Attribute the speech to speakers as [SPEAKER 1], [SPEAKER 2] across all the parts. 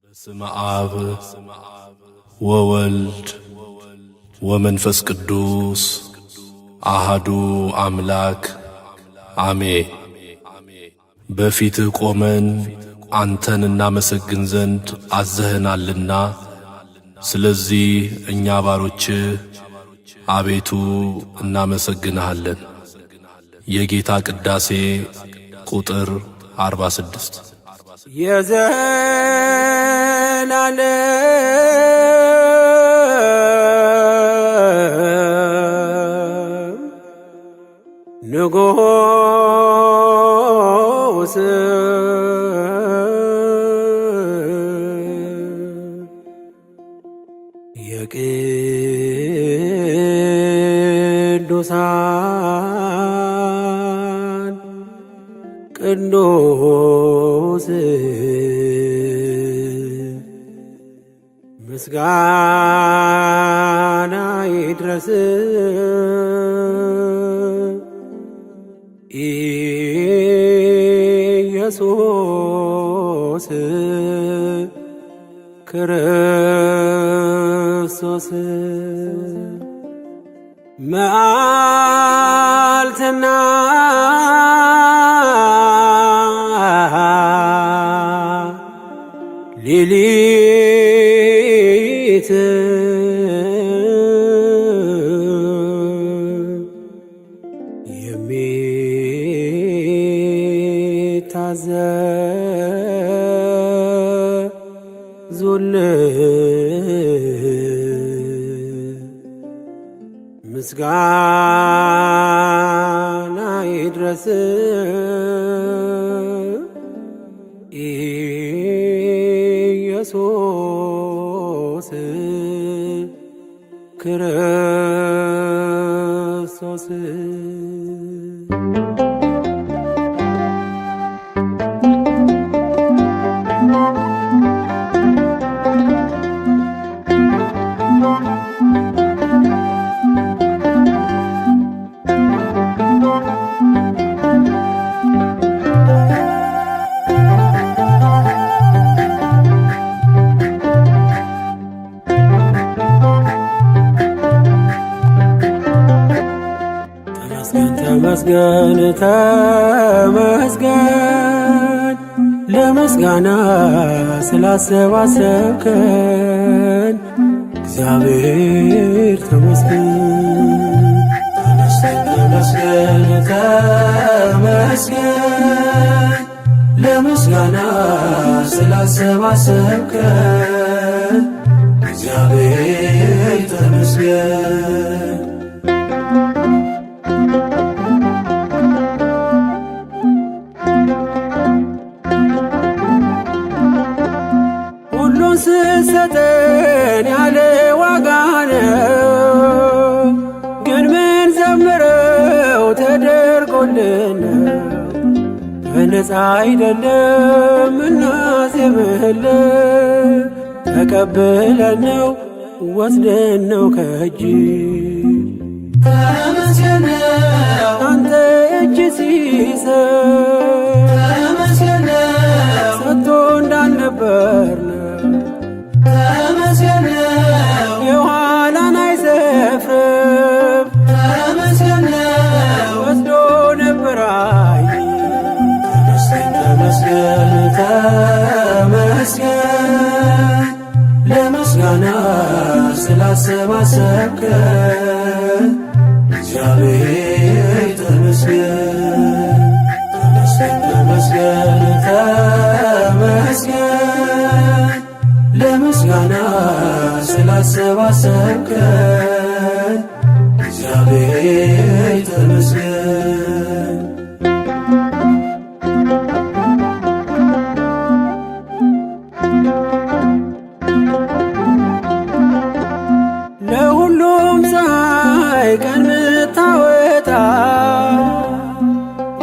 [SPEAKER 1] በስመ አብ ወወልድ ወመንፈስ ቅዱስ አሃዱ አምላክ አሜን። በፊትህ ቆመን አንተን እናመሰግን ዘንድ አዘኸናልና፣ ስለዚህ እኛ ባሮችህ አቤቱ እናመሰግንሃለን። የጌታ ቅዳሴ ቁጥር 46
[SPEAKER 2] የዘላለም ንጉሥ የቅዱሳን ቅዱስ ምስጋና ይድረስ ኢየሱስ ክርስቶስ። መዓልትና ሌሊት የሚታዘዙልህ ምስጋና ይድረስ ኢየሱስ ክርስቶስ። ተመስገን ተመስገን ለምስጋና ስላሰባሰብከን እግዚአብሔር ተመስገን። ተመስገን ተመስገን ለምስጋና ስላሰባሰብከን እግዚአብሔር ተመስገን። ስትሰጠን ያለ ዋጋ ነው፣ ግን ምን ዘምረው ተደርጎልን በነፃ አይደለም እናዜምህልን። ተቀብለን ነው ወስደን ነው ከእጅ ተመስገን አንተ እጅ ሲሰጥ ተመስገን ሰጥቶ እንዳልነበር ተመስገን የኋላን አይሰፍርም ተመስገን ወስዶ ነበር አይ ተመስገን ተመስገን ለምስጋና ስላሰባሰብከን እግዚአብሔር ተመስገን። ተመስገን ተመስገን ለምስጋና ስላሰባሰብከን እግዚአብሔር ተመስገን። ለሁሉም ፀሐይ ቀን ምታወጣ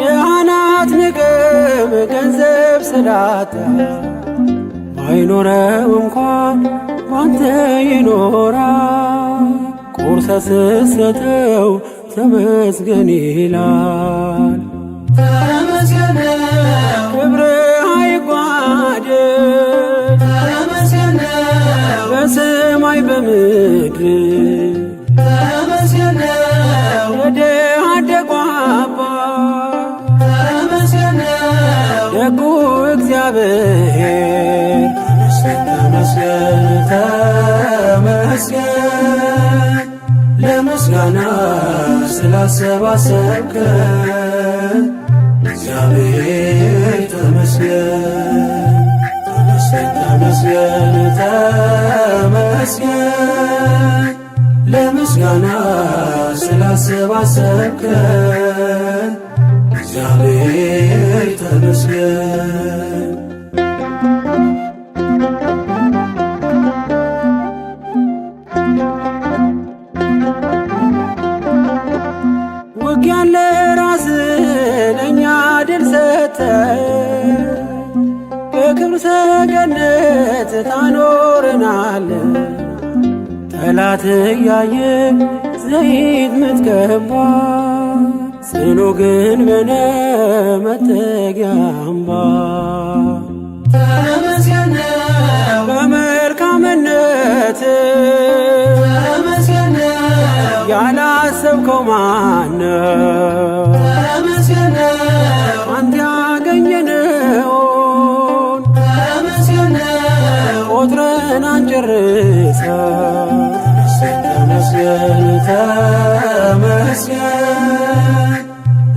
[SPEAKER 2] የአናት ንቅም ገንዘብ ስላጣ ባይኖረው እንኳን ባንተ ይኖራል። ቁርሰ ስትሰጠው ተመስገን ይላል። ተመስገን ክብርህ አይጓደል በሰማይ በምድር
[SPEAKER 3] ተመስገን ነው
[SPEAKER 2] የድሃ አደጉ አባት
[SPEAKER 3] ተመስገን ነው
[SPEAKER 2] ደጉ እግዚአብሔር
[SPEAKER 3] ተመስገን ተመስገን ለምስጋና ስላሰባሰብከን እግዚአብሔር ተመስገን ተመስገን ተመስገን ለምስጋና ስላሰባሰብከን እግዚአብሔር ተመስገን
[SPEAKER 2] ውጊያን ለራስህ ለእኛ ድል ሰጠህ በክብር ሰገነት ታኖረናለህ ጠላት እያየ ዘይት ምትቀባ ጽኑ ግንብ ነህ መጠጊያ አምባ
[SPEAKER 3] ተመስገን ነው
[SPEAKER 2] በመልካምነትህ
[SPEAKER 3] ተመስገን ነው
[SPEAKER 2] ያላሰብከው ማነው?
[SPEAKER 3] ተመስገን ነው
[SPEAKER 2] አንተ ያገኘነውን
[SPEAKER 3] ተመስገን ነው
[SPEAKER 2] ቆጥረን አንጨርሰው።
[SPEAKER 3] ተመስገን ተመስገን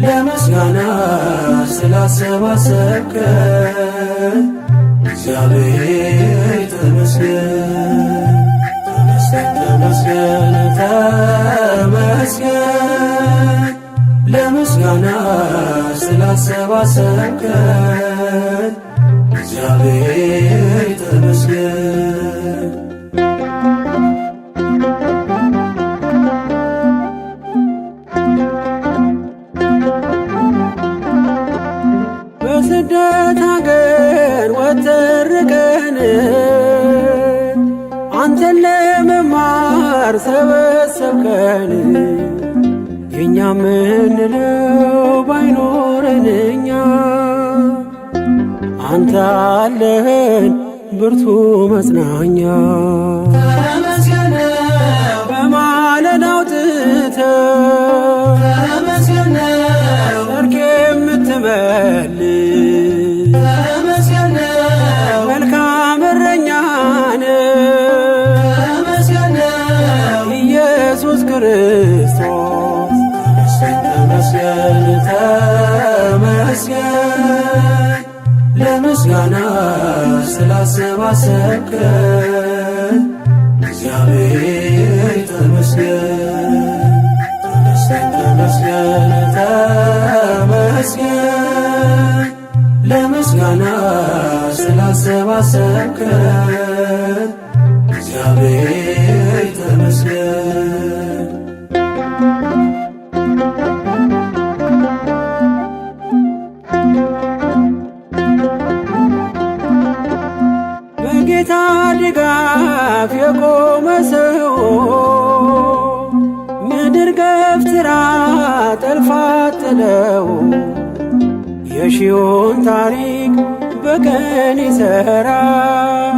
[SPEAKER 3] ለምስጋና ስላሰባሰብከን እግዚአብሔር ተመስገን ተመስገን ተመስገን ለምስጋና ስላሰባሰብከን እግዚአብሔር ተመስገን
[SPEAKER 2] በስደት አገር ወተርከን አንተን ለመማር ሰበሰብከን የእኛ ምንለው ባይኖረን እኛ አንተ አለህን ብርቱ መጽናኛ
[SPEAKER 3] ተመስገን ነው
[SPEAKER 2] በማለዳ አውጥተህ
[SPEAKER 3] ተመስገን ነው
[SPEAKER 2] ሰርክ የምትመልስ
[SPEAKER 3] ተመስገን ነው
[SPEAKER 2] መልካም እረኛ ነህ
[SPEAKER 3] ተመስገን ነው
[SPEAKER 2] ኢየሱስ ክርስቶስ
[SPEAKER 3] ተመስገን ተመስገን ለምስጋና ስላሰባሰብከን እግዚአብሔር ተመስገን ተመስገን ተመስገን ለምስጋና ስላሰባሰብከን እግዚአብሔር ተመስገን
[SPEAKER 2] በጌታ ድጋፍ የቆመ ሰው ምድር ገፍትራ ጠልፋ ጥለው የሺውን ታሪክ በቀን ይሠራል።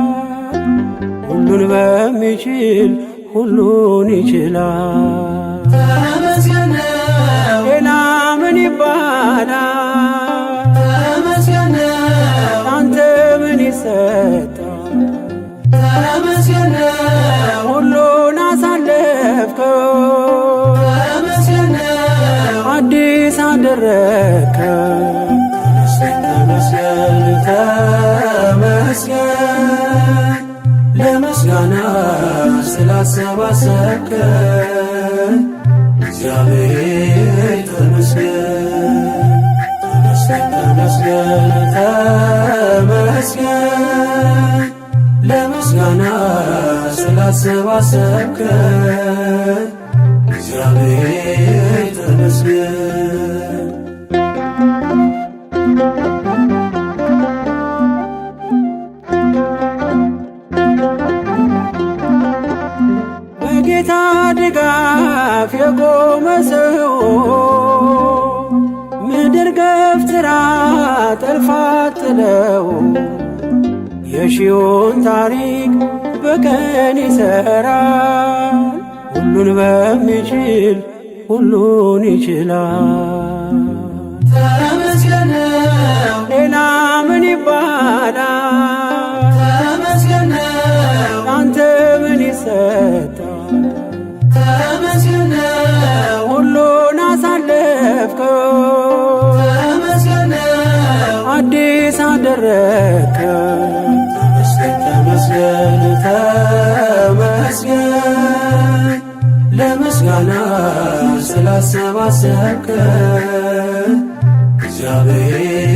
[SPEAKER 2] ሁሉን በሚችል ሁሉን ይችላል።
[SPEAKER 3] ተመስገን ነው
[SPEAKER 2] ሌላ ምን ይባላል?
[SPEAKER 3] ተመስገን ነው
[SPEAKER 2] አንተ ምን ይሰጣል?
[SPEAKER 3] ተመስገን ነው
[SPEAKER 2] ሁሉን አሳለፍከው
[SPEAKER 3] ተመስገን ነው
[SPEAKER 2] አዲስ አደረግከው።
[SPEAKER 3] ተመስገን ተመስገን ለምስጋና ስላሰባሰብከን እግዚአብሔር ተመስገን ተመስገን ተመስገን ለምስጋና ስላሰባሰብከን እግዚአብሔር ተመስገን
[SPEAKER 2] በጌታ ድጋፍ የቆመ ሰው ምድር ገፍትራ ጠልፋ ጥለው የሺውን ታሪክ በቀን ይሠራል። ሁሉን በሚችል ሁሉን ይችላል።
[SPEAKER 3] ተመስገን
[SPEAKER 2] ሌላ ምን ይባላል?
[SPEAKER 3] ተመስገን
[SPEAKER 2] አንተ ምን ይሰጣል?
[SPEAKER 3] ተመስገን
[SPEAKER 2] ሁሉን አሳለፍከው፣
[SPEAKER 3] ተመስገን
[SPEAKER 2] አዲስ አደረግከው።
[SPEAKER 3] ተመስገን ተመስገን ለምስጋና ስላሰባሰብከን እግዚአብሔር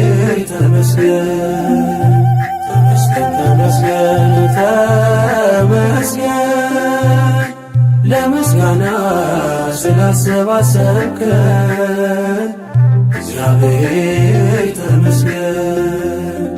[SPEAKER 3] ተመስገን። ተመስገን ተመስገን ተመስገን ለምስጋና ስላሰባሰብከን እግዚአብሔር ተመስገን።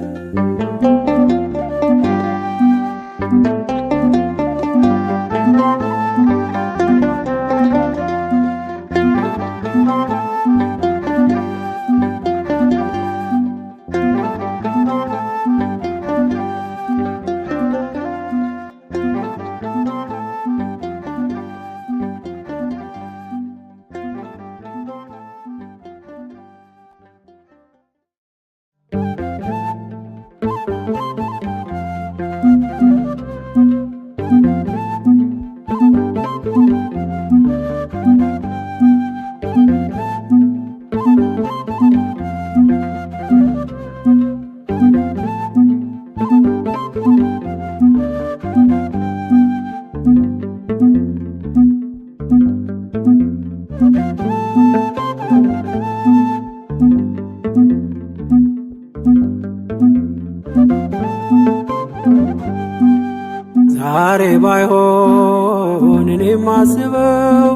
[SPEAKER 2] ዛሬ ባይሆን እኔም ማስበው፣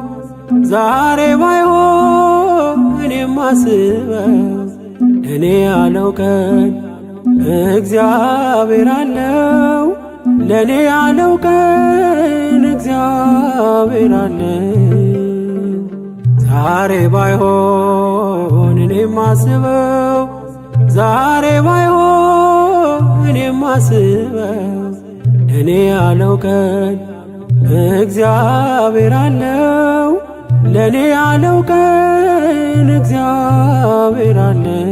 [SPEAKER 2] ዛሬ ባይሆን እኔም ማስበው፣ እኔ ያለው ቀን እግዚአብሔር አለው። ለእኔ ያለው ቀን እግዚአብሔር አለው። ዛሬ ባይሆን እኔም ማስበው፣ ዛሬ ባይሆን እኔም ማስበው፣ እኔ ያለው ቀን እግዚአብሔር አለው። ለእኔ ያለው ቀን እግዚአብሔር አለው።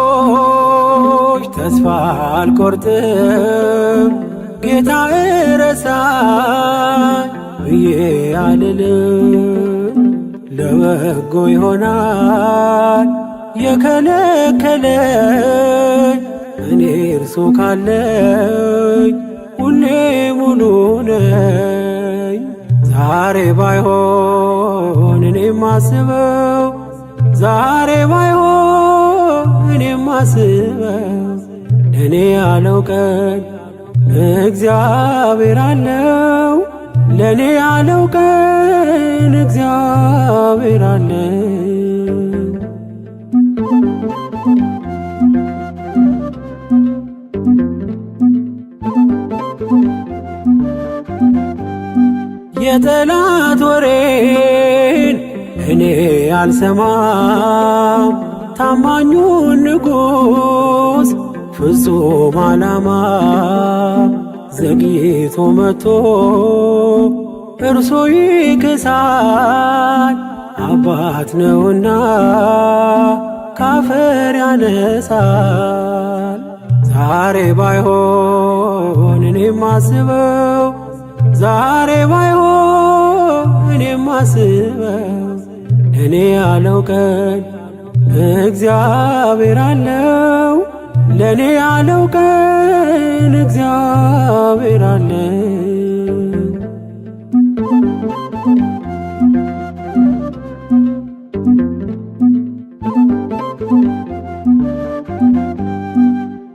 [SPEAKER 2] በሁኔታዎች ተስፋ አልቆርጥም፣ ጌታ እረሳኝ ብዬ አልልም። ለበጎ ይሆናል የከለከለኝ፣ እኔ እርሱ ካለኝ ሁሌ ሙሉ ነኝ። ዛሬ ባይሆን እኔም ማስበው፣ ዛሬ ባይሆን እኔም ማስበው፣ እኔ ያለው ቀን እግዚአብሔር አለው። ለእኔ ያለው ቀን እግዚአብሔር አለው። የጠላት ወሬን እኔ አልሰማም፣ ታማኙን ንጉሥ ፍጹም ዓላማ ዘግይቶ መጥቶ እርሶ ይክሳል። አባት ነውና ካፈር ያነሳል። ዛሬ ባይሆን እኔም ማስበው፣ ዛሬ ባይሆን እኔም ማስበው፣ እኔ ያለው ቀን እግዚአብሔር አለው። ለእኔ ያለው ቀን እግዚአብሔር አለው።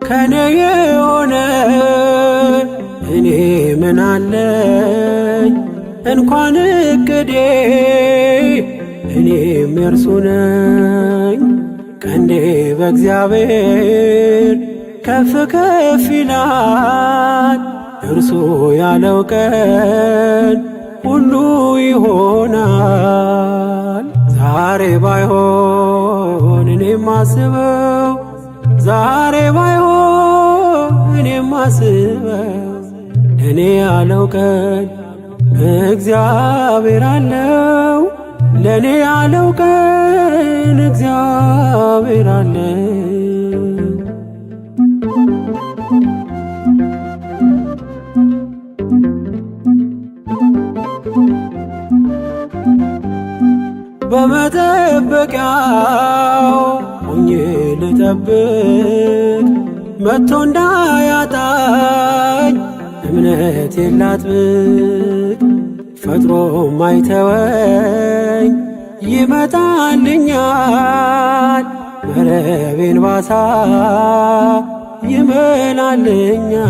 [SPEAKER 2] ከኔ የሆነ እኔ ምን አለኝ? እንኳን እቅዴ እኔም የእርሱ ነኝ። ቀንዴ በእግዚአብሔር ከፍ ከፍ ይላል። እርሱ ያለው ቀን ሁሉ ይሆናል። ዛሬ ባይሆን እኔም አስበው፣ ዛሬ ባይሆን እኔም አስበው፣ ለእኔ ያለው ቀን እግዚአብሔር አለው፣ ለእኔ ያለው ቀን እግዚአብሔር አለው። በመጠበቂያው ሆኜ ልጠብቅ፣ መጥቶ እንዳያጣኝ እምነቴን ላጥብቅ። ፈጥሮ ማይተወኝ ይመጣልኛል፣ መረቤን ባሳ ይመላልኛል።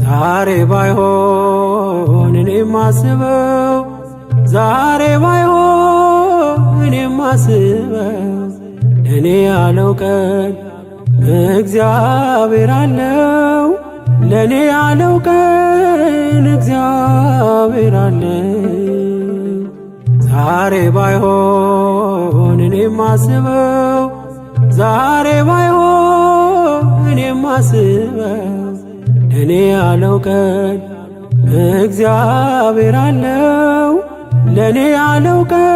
[SPEAKER 2] ዛሬ ባይሆን እኔም አስበው፣ ዛሬ ባይሆን እኔም አስበው፣ ለእኔ ያለው ቀን እግዚአብሔር አለው፣ ለእኔ ያለው ቀን እግዚአብሔር አለው። ዛሬ ባይሆን እኔም አስበው፣ ዛሬ ባይሆን እኔም አስበው፣ ለእኔ ያለው ቀን እግዚአብሔር አለው፣ ለእኔ ያለው ቀን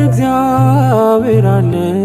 [SPEAKER 2] እግዚአብሔር አለው።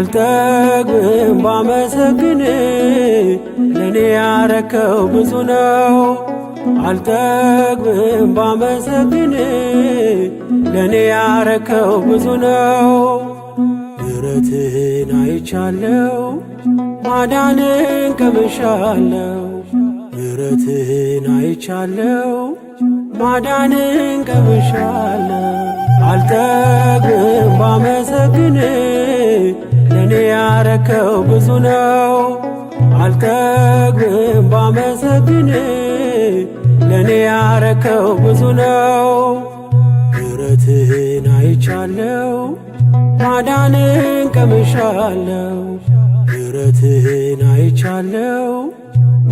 [SPEAKER 2] አልጠግብም ባመሰግን፣ ለእኔ ያረከው ብዙ ነው። አልጠግብም ባመሰግን፣ ለእኔ ያረከው ብዙ ነው። ምሕረትህን አይቻለው፣ ማዳንን ቀምሻለው። ምሕረትህን አይቻለው፣ ማዳንን ቀምሻለው። አልጠግብም ባመሰግን፣ ለእኔ ያረከው ብዙ ነው። አልጠግብም ባመሰግን፣ ለእኔ ያረከው ብዙ ነው። ምሕረትህን አይቻለው፣ ማዳንን ቀምሻለው። ምሕረትህን አይቻለው፣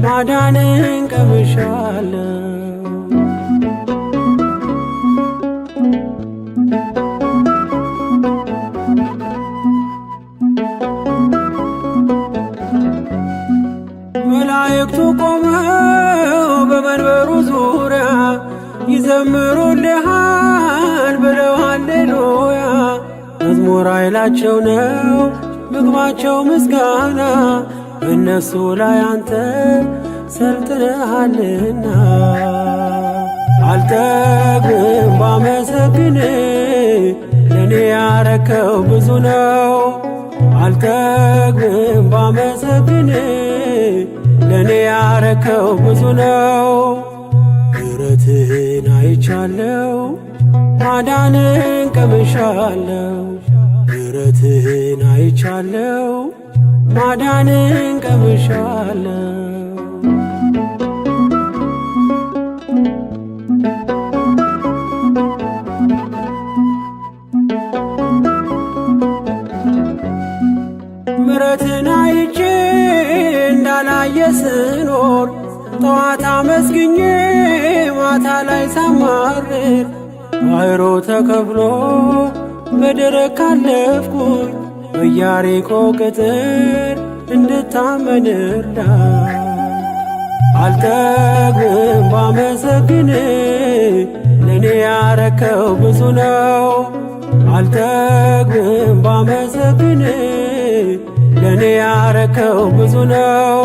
[SPEAKER 2] ማዳንን ቀምሻለው። መላእክቱ ቆመው በመንበሩ ዙሪያ ይዘምሩልሃል ብለው ሃሌሉያ። መዝሙር ኃይላቸው ነው ምግባቸው ምስጋና፣ በእነሱ ላይ አንተ ሰልጥነሃልና። አልጠግብም ባመሰግን፣ ለእኔ ያረከው ብዙ ነው። አልጠግብም ባመሰግን፣ ለእኔ ያረከው ብዙ ነው። ምሕረትህን አይቻለው፣ ማዳንን ቀምሻለው። ምሕረትህን አይቻለው፣ ማዳንን ቀምሻለው። ምሕረትን አይቼ እንዳላየ ስኖር፣ ጠዋት አመስግኜ ማታ ላይ ሳማርር፣ ባሕሩ ተከፍሎ በደረቅ ካለፍኩኝ፣ በኢያሪኮ ቅጥር እንድታመን እርዳኝ። አልጠግብም ባመሰግን ለኔ ያረከው ብዙ ነው። አልጠግብም ባመሰግን ለኔ ያረከው ብዙ ነው።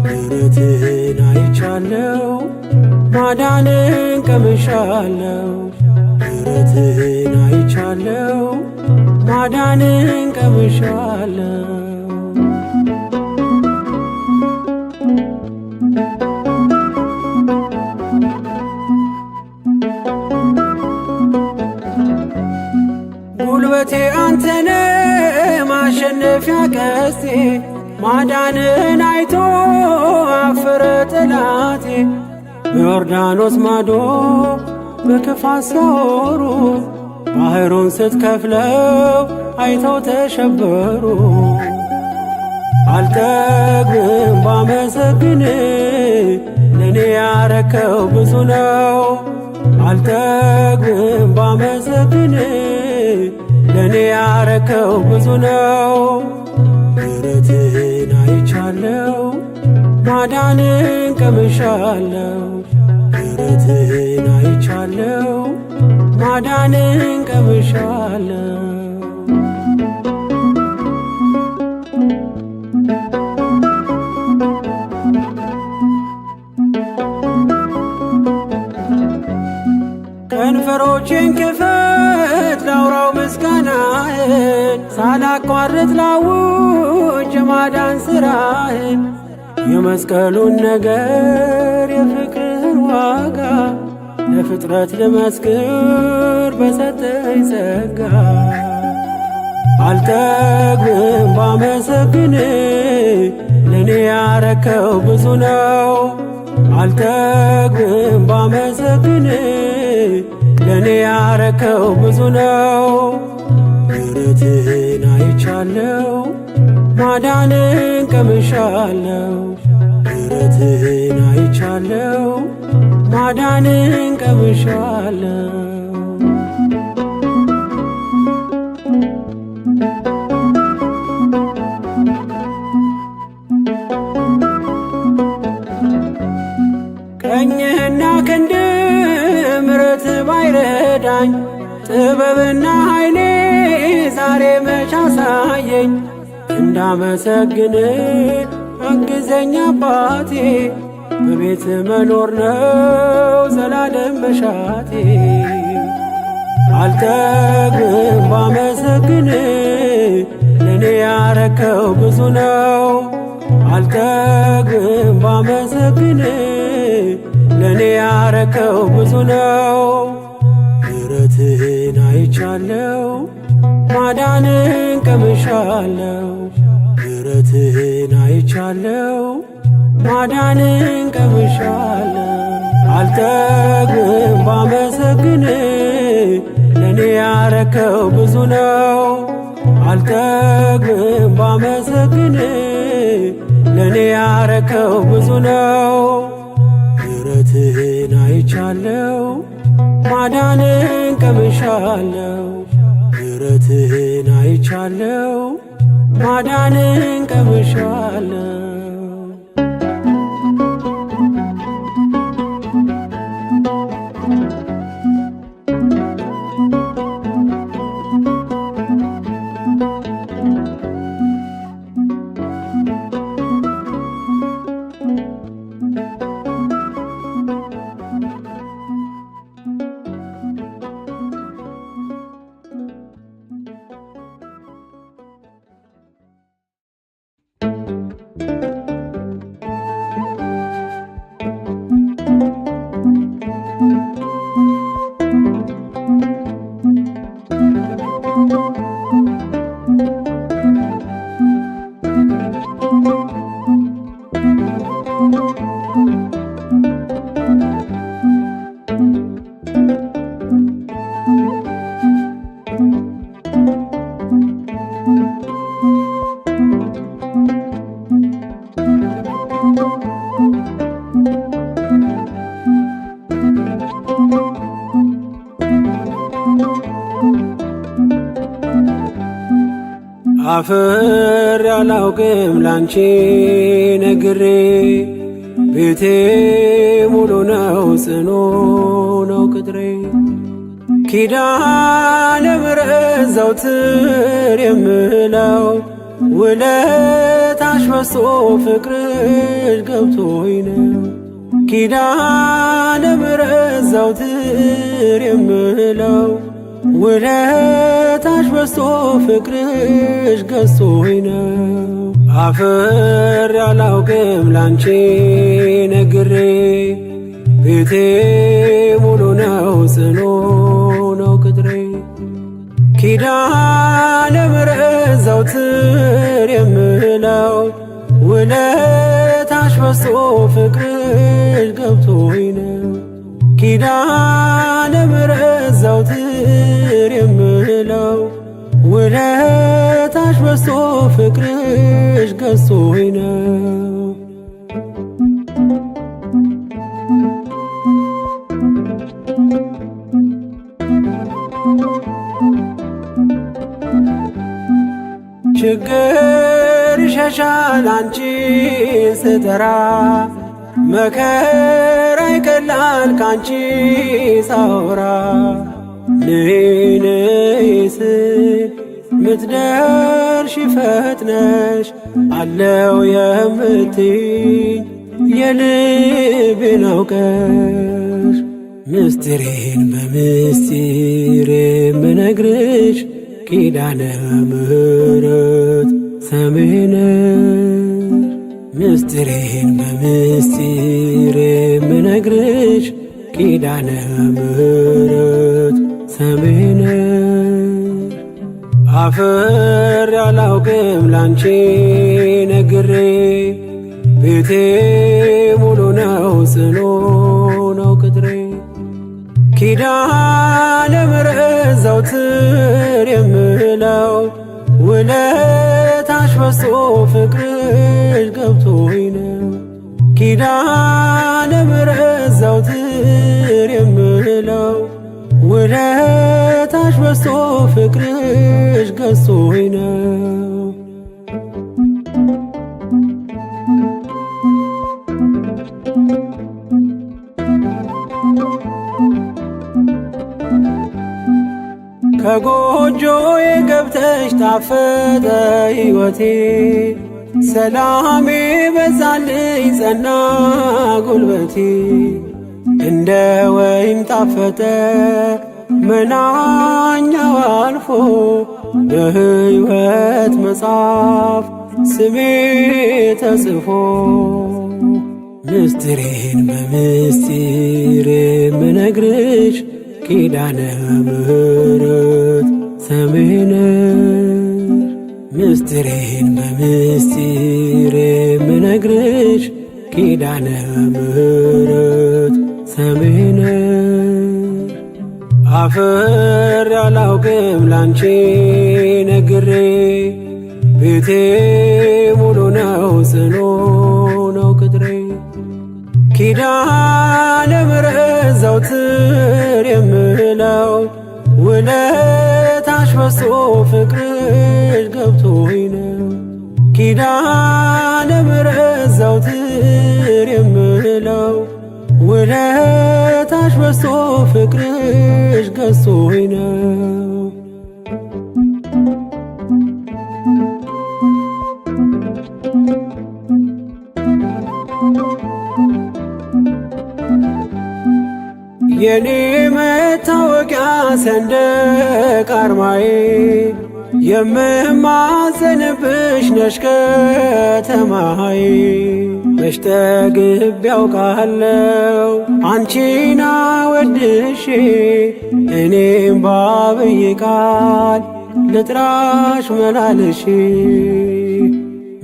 [SPEAKER 2] ምሕረትህን አይቻለው ማዳንን ቀምሻለው። ምሕረትህን አይቻለው ማዳንን ቀምሻለው። ጉልበቴ አንተነ ማሸነፊያ ቀስቴ ማዳንን አይቶ አፈረ ጠላቴ። በዮርዳኖስ ማዶ በክፋት ሲያወሩ ባሕሩን ስትከፍለው አይተው ተሸበሩ። አልጠግብም ባመሰግን ለኔ ያረከው ብዙ ነው። አልጠግብም ባመሰግን ለኔ ያረከው ብዙ ነው። ምሕረትህን አይቻለው ማዳንን ቀምሻለው። ምሕረትህን አይቻለው ማዳንን ቀምሻለው። ከንፈሮቼን ክፈት ላውራው ምስጋናህን፣ ሳላቋርጥ ላውጅ የማዳን ሥራህን። የመስቀሉን ነገር የፍቅርህን ዋጋ ለፍጥረት ልመስክር በሰጠኝ ጸጋ። አልጠግብም ባመሰግን ለኔ ያረከው ብዙ ነው። አልጠግብም ባመሰግን ለኔ ያረከው ብዙ ነው። ምሕረትህን አይቻለው ማዳንን ቀምሻለው። ምሕረትህን አይቻለው ማዳንን ቀምሻለው። ቀኝህና ክንድ ምሕረት ባይረዳኝ ጥበብና ኃይሌ ዛሬ መች አሳየኝ። እንዳመሰግን አግዘኝ አባቴ፣ በቤት መኖር ነው ዘላለም መሻቴ። አልጠግብም ባመሰግን ለኔ ያረከው ብዙ ነው። አልጠግብም ባመሰግን ለኔ ያረከው ብዙ ነው። ምሕረትህን አይቻለው ማዳንን ቀምሻለው። ምሕረትህን አይቻለው ማዳንን ቀምሻለው። አልጠግብም ባመሰግን ለኔ ያረከው ብዙ ነው። አልጠግብም ባመሰግን ለኔ ያረከው ብዙ ነው። ምሕረትህን አይቻለው ማዳንን ቀምሻለው። ምሕረትህን አይቻለው ማዳንን ቀምሻለው። አፍር ያላውቅም ላንቺ ነግሬ ቤቴ ሙሉ ነው ጽኑ ነው ቅጥሬ ኪዳነ ምሕረት ዘወትር የምለው ውለታሽ በዝቶ ፍቅርሽ ገብቶኝ ነው ኪዳነ ምሕረት ዘወትር የምለው ውለታሽ በዝቶ ፍቅርሽ ገዝቶኝ ነው አፍሬ አላውቅም ላንቺ ነግሬ ቤቴ ሙሉ ነው ጽኑ ነው ቅጥሬ ኪዳነ ምሕረት ዘወትር የምለው ውለታሽ በዝቶ ፍቅርሽ ገብቶኝ ነው ኪዳነ ምሕረት ዘወትር የምለው ውለታሽ በዝቶ ፍቅርሽ ገዝቶኝ ነው ችግር ይሸሻል አንቺን ስጠራ መከራ ይቀላል ካንቺ ሳወራ ነይ ነይ ስል ምትደርሺ ፈጥነሽ አለው የምትይኝ የልቤን አውቀሽ ምስጢሬን በምስጢር የምነግርሽ ኪዳነ ምሕረት ሰምሄ ነሽ ምስጢሬን በምስጢር የምነግርሽ ኪዳነ ምሕረት ሰምሄ ነሽ አፍሬ አላውቅም ላንቺ ነግሬ ቤቴ ሙሉ ነው ጽኑ ነው ቅጥሬ ኪዳነ ምሕረት ዘወትር የምለው ውለታሽ በዝቶ ፍቅርሽ ገብቶኝ ነው ኪዳነ ምሕረት ዘወትር የምለው ውለታሽ በዝቶ ፍቅርሽ ገዝቶኝ ነው ከጎጆዬ ገብተሽ ጣፈጠ ሕይወቴ ሰላሜ በዛልኝ ጸና ጉልበቴ እንደ ወይን ጣፈጠ መናኛው አልፎ በሕይወት መጽሐፍ ስሜ ተጽፎ ምስጢሬን በምስጢር የምነግርሽ ኪዳነ ምሕረት ሰምሄ ነሽ ምስጢሬን በምስጢር የምነግርሽ ኪዳነ ምሕረት ሰምሄ ነሽ አፍሬ አላውቅም ላንቺ ነግሬ ቤቴ ሙሉ ነው ጽኑ ነው ቅጥሬ ኪዳነ ምሕረት ዘወትር የምለው ውለታሽ በዝቶ ፍቅርሽ ገብቶኝ ነው ኪዳነ ምሕረት ዘወትር የምለው ውለታሽ በዝቶ ፍቅርሽ ገዝቶኝ ነው የኔ መታወቂያ ሰንደቅ አርማዬ የምማጸንብሽ ነሽ ከተማዬ መች ጠግቤ ያውቃለው አንቺን አወድሼ እኔም ባብዬ ቃል ልጥራሽ መላልሼ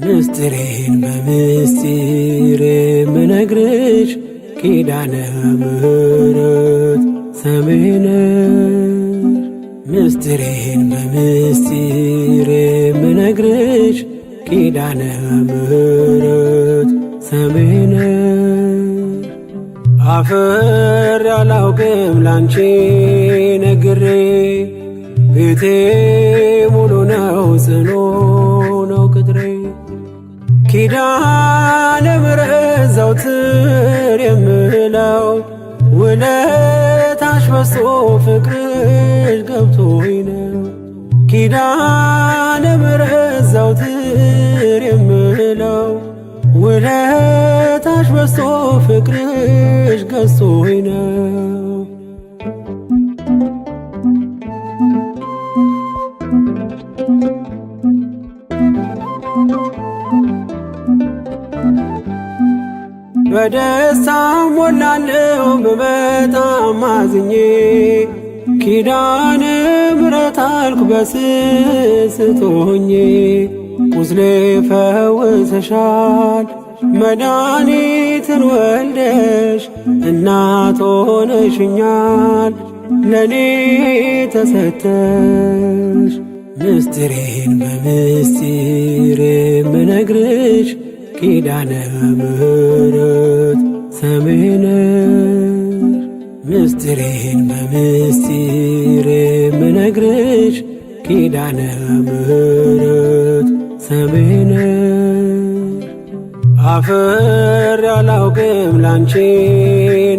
[SPEAKER 2] ምስጢሬን በምስጢር የምነግርሽ ኪዳነ ምሕረት ሰምሄ ነሽ ምስጢሬን በምስጢር የምነግርሽ ኪዳነ ምሕረት ሰምሄ ነሽ አፍሬ አላውቅም ላንቺ ነግሬ ቤቴ ሙሉ ነው ጽኑ ነው ቅጥሬ ኪዳነ ምሕረት ዘወትር የምለው ውለታሽ በዝቶ ፍቅርሽ ገብቶኝ ነው። ኪዳነ ምሕረት ዘወትር የምለው ውለታሽ በዝቶ ፍቅርሽ ገዝቶኝ ነው። በደስታ ሞላለሁ በበጣም አዝኜ ኪዳነ ምሕረት አልኩ በስስት ሆኜ ቁስሌ ፈውሰሻል መድኃኒትን ወልደሽ እናት ሆነሽኛል ለኔ ተሰተሽ ምስጢሬን በምስጢር የምነግርሽ ኪዳነ ምሕረት ሰሜነሽ ምስጢሬን በምስጢር የምነግርሽ ኪዳነ ምሕረት ሰሜነሽ አፈር ያላውቅም ላንቺ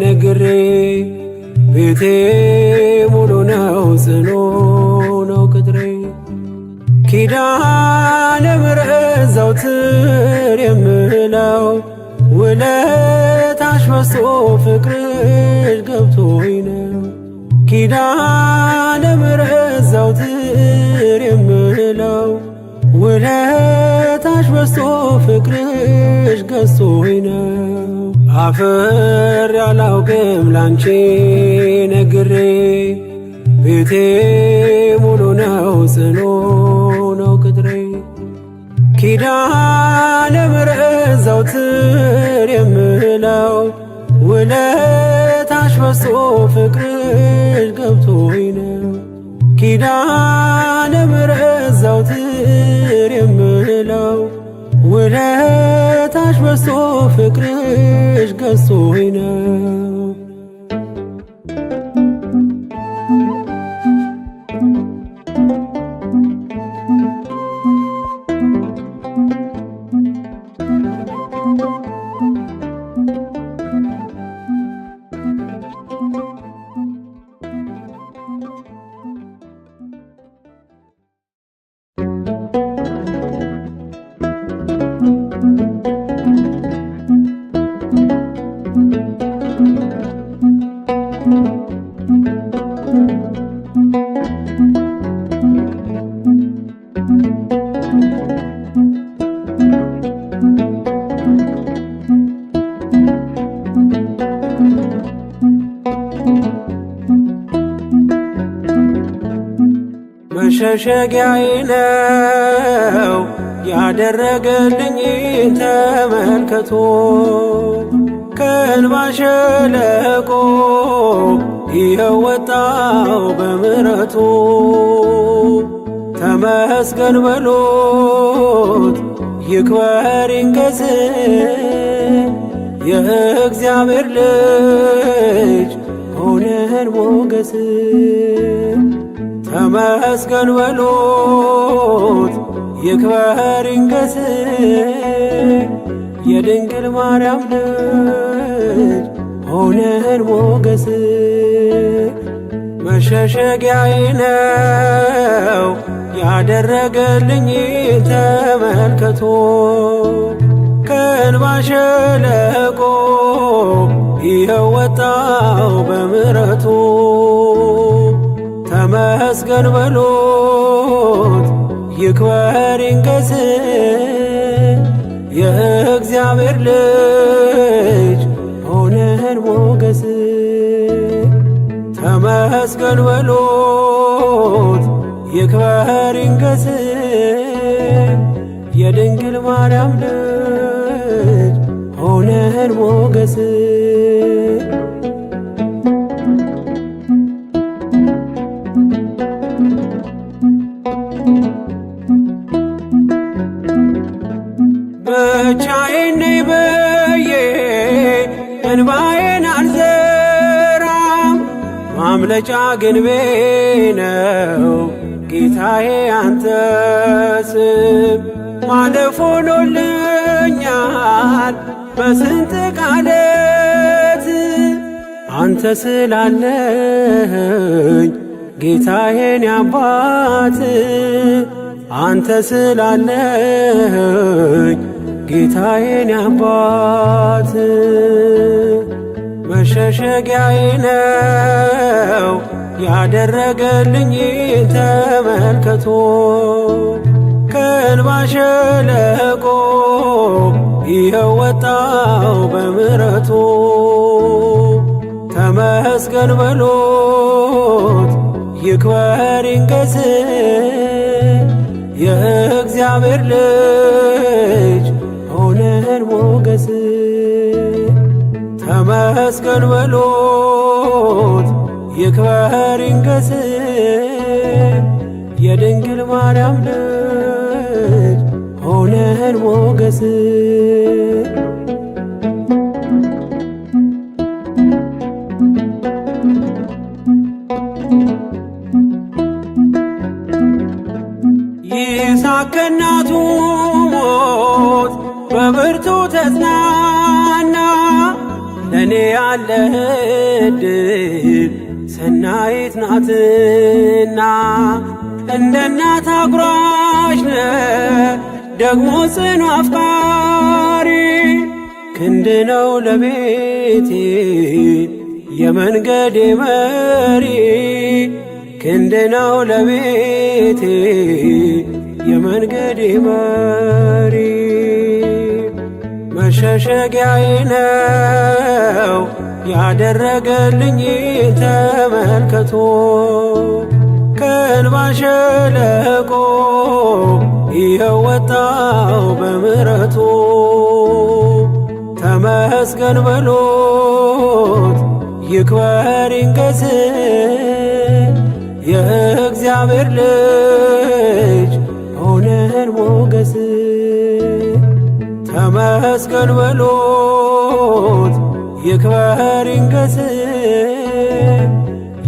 [SPEAKER 2] ነግሬ ቤቴ ሙሉ ነው ጽኑ ነው ቅጥሬ ኪዳነ ምሕረት ዘወትር የምለው ውለታሽ በዝቶ ፍቅርሽ ገብቶኝ ነው። ኪዳነ ምሕረት ዘወትር የምለው ውለታሽ በዝቶ ፍቅርሽ ገዝቶኝ ነው። አፈር ያላውቅም ላንቺ ነግሬ ቤቴ ሙሉ ነው ጽኑ ነው ቅጥሬ ኪዳነ ምሕረት ዘወትር የምለው ውለታሽ በዝቶ ፍቅርሽ ገብቶኝ ነው። ኪዳነ ምሕረት ዘወትር የምለው ውለታሽ በዝቶ ፍቅርሽ ገዝቶኝ ነው። መሸሸጊያዬ ነው ያደረገልኝ ተመልከቶ ከእንባ ሸለቆ ይኸው ወጣው በምሕረቱ ተመስገን በሎት ይክበር ይንገስ የእግዚአብሔር ልጅ ሆነን ሞገስ ተመስገን በሎት ይክበር ይንገስ የድንግል ማርያም ልጅ ሆነን ሞገስ መሸሸጊያዬ ነው ያደረገልኝ ተመልከቶ ከእንባ ሸለቆ ይኸው ወጣው በምሕረቱ ተመስገን በሎት ይክበር ይንገስ የእግዚአብሔር ልጅ ሆነን ሞገስ ተመስገን በሎት ይክበር ይንገስ የድንግል ማርያም ልጅ ሆነን ሞገስ ብቻዬን ነኝ ብዬ እንባዬን አልዘራም ማምለጫ ግንቤ ነው ጌታዬ አንተ ስም ማለፍ ሆኖልኛል አድኖኛል በስንት ቃለት አንተ ስላለኝ ጌታዬን አባት አንተ ስላለኝ ጌታዬን አባት መሸሸጊያዬ ነው ያደረገልኝ ተመልከቶ ከእንባ ሸለቆ ይኸው ወጣው በምሕረቱ ተመስገን በሎት ይክበር ይንገስ የእግዚአብሔር ልጅ ሆነን ሞገስ ተመስገን በሎት ይክበር ይንገስ የድንግል ማርያም ልጅ ሆነን ሞገስ ይስሐቅ ከእናቱ ሞት በብርቱ ተጽናና ለእኔ ያለህ ዕድል ሰናይት ናትና እንደ እናት አጉራሽ ነህ ደግሞ ጽኑ አፍቃሪ ክንድ ነው ለቤቴ የመንገዴ መሪ ክንድ ነው ለቤቴ የመንገዴ መሪ መሸሸጊያዬ ነው ያደረገልኝ ተመልከቶ ከእንባ ሸለቆ ይኸው ወጣው በምሕረቱ ተመስገን በሎት ይክበር ይንገስ የእግዚአብሔር ልጅ ሆነን ሞገስ ተመስገን በሎት ይክበር ይንገስ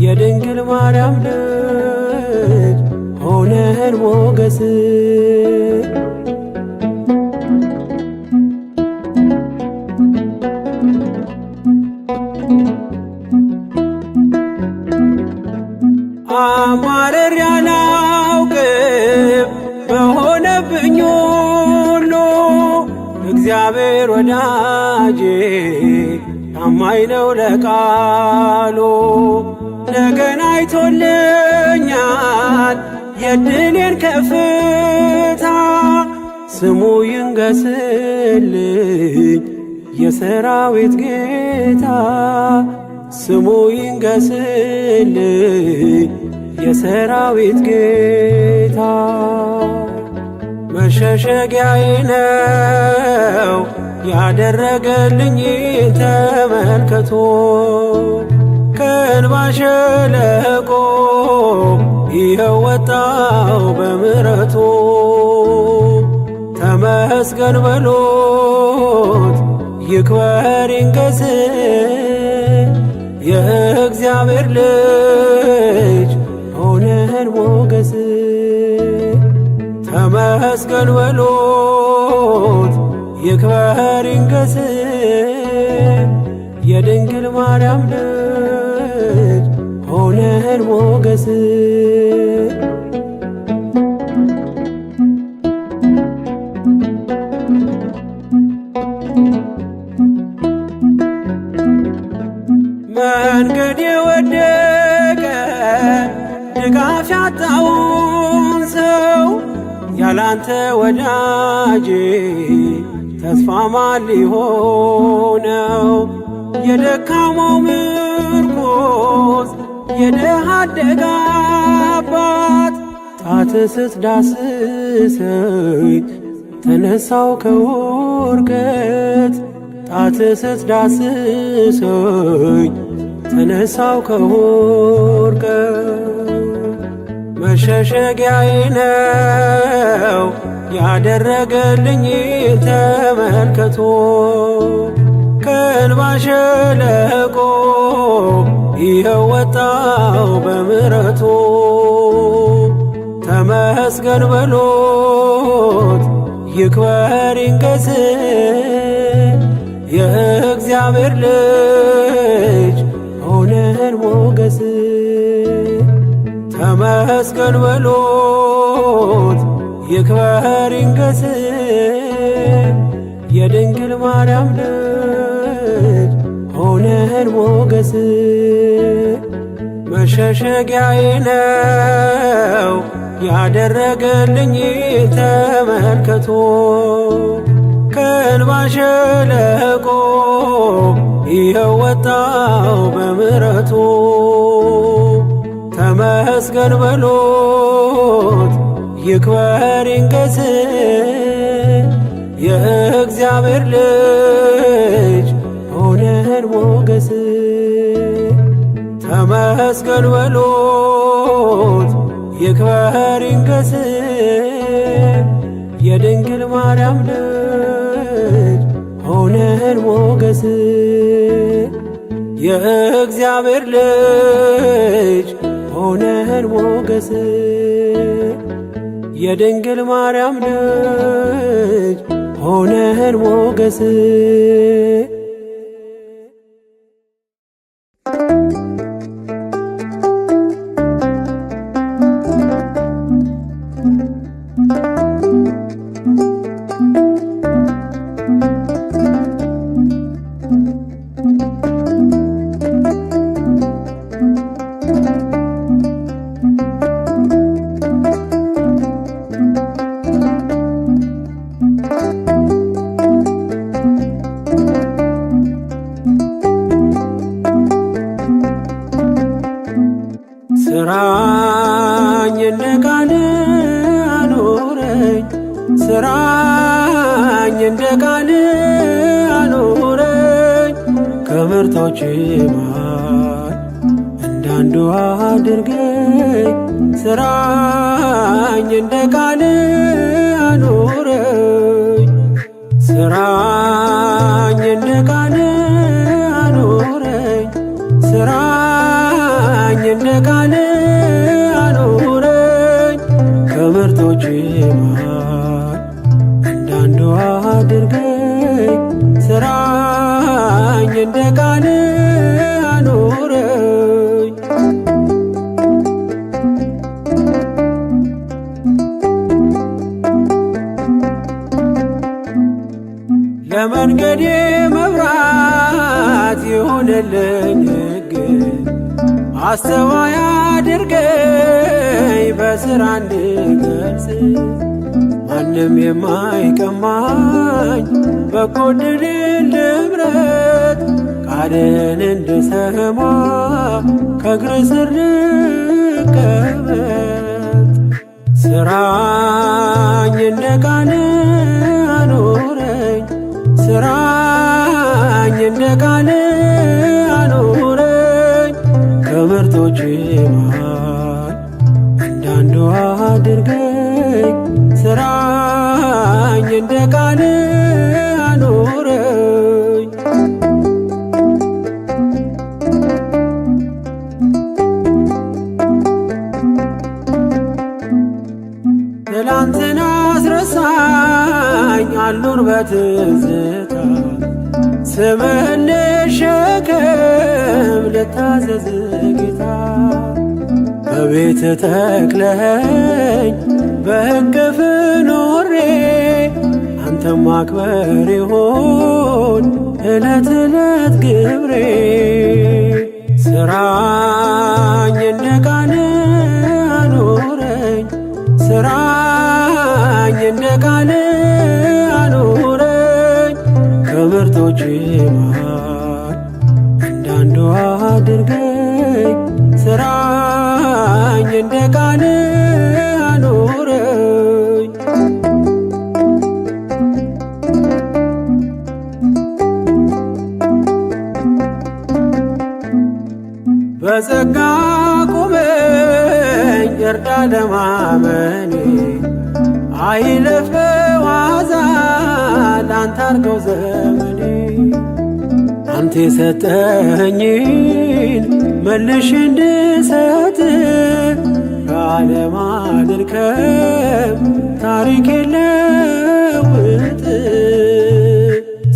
[SPEAKER 2] የድንግል ማርያም ልጅ ሆነን ሞገስ አማረር ያላውቅም በሆነብኝ ሁሉ እግዚአብሔር ወዳጄ ታማኝ ነው ለቃሉ ነገን አይቶልኛል የድሌን ከፍታ ስሙ ይንገስልኝ የሰራዊት ጌታ ስሙ ይንገስልኝ የሰራዊት ጌታ መሸሸጊያዬ ነው ያደረገልኝ ተመልከቶ ከእንባ ሸለቆ ይኸው ወጣው በምሕረቱ ተመስገን በሎት ይክበር ይንገስ የእግዚአብሔር ልጅ ሆነን ሞገስ ተመስገን በሎት ይክበር ይንገስ የድንግል ማርያም ልጅ ሆነን ሞገስ መንገድ የወደቀ ድጋፍ ያጣውን ሰው ያላንተ ወዳጄ ተስፋ ማን ሊሆነው የደካማው ምርኮስ የድሃ አደግ አባት ጣት ስትዳስሰኝ ተነሳው ከውድቀት ጣት ስትዳስሰኝ ተነሳው ከውድቀት መሸሸጊያዬ ነው ያደረገልኝ ተመልከቶ ከእንባ ሸለቆ ይኸው ወጣው በምሕረቱ ተመስገን በሎት ይክበር ይንገስ የእግዚአብሔር ልጅ ሆነን ሞገስ። ተመስገን በሉት ይክበር ይንገስ የድንግል ማርያም ልጅ ሆነን ሞገስ። መሸሸጊያዬ ነው ያደረገልኝ ተመልከቶ ከእንባ ሸለቆ ይኸው ወጣው በምሕረቱ። ተመስገን በሉት ይክበር ይንገስ የእግዚአብሔር ልጅ ሆነን ሞገስ። ተመስገን በሉት ይክበር ይንገስ የድንግል ማርያም ልጅ ሆነን ሞገስ። የእግዚአብሔር ልጅ ሆነን ሞገስ የድንግል ማርያም ልጅ ሆነን ሞገስ። ስራኝ እንደ ቃል አኑረኝ ስራኝ እንደ ቃል አኑረኝ ከምርቶች መሃል እንዳንዱ አድርገኝ ስራኝ እንደ ቃል አኑረኝ ስራኝ እንደ ቃል አኑረኝ ስራኝ እንደ ቃል አኑረኝ ከምርቶች መሃል እንዳንዱ አድርገኝ ስራኝ እንደ ቃል አኑረኝ። ለመንገዴ መብራት ይሁንልኝ ሕግ አስተዋይ አድርገኝ በሥራ እንድገልጽ ማንም የማይቀማኝ በጎ ዕድልን ልምረት ቃልን እንድሰማ ከእግር ስር ልቀመጥ ስራኝ እንደ ቃል አኑረኝ ስራኝ እንደ ቃል አኑረኝ ከምርቶች መሃል እንዳንዱ አድርገኝ ስራኝ እንደ ቃል አኑረኝ። ትላንትና አስረሳኝ አልኑር በትዝታ ስምህን ልሸከም ልታዘዝ ጌታ በቤት ተክለኸኝ በእቅፍ ኖሬ አንተም ማክበር ይሆን ዕለት ዕለት ግብሬ ስራኝ እንደ ቃል አኑረኝ ስራኝ እንደ ቃል አኑረኝ ከምርቶች መሃል እንዳንዱ አድርገኝ ስራኝ እንደ ቃል አኑረኝ። በጸጋ ቁመኝ እርዳ ለማመኔ አይለፍ በዋዛ ላንተ አርገው ዘመኔ አንተ የሰጠኸኝን መልሽ እንድሰጥ ከዓለም አልርከም ታሪክ የለወጥ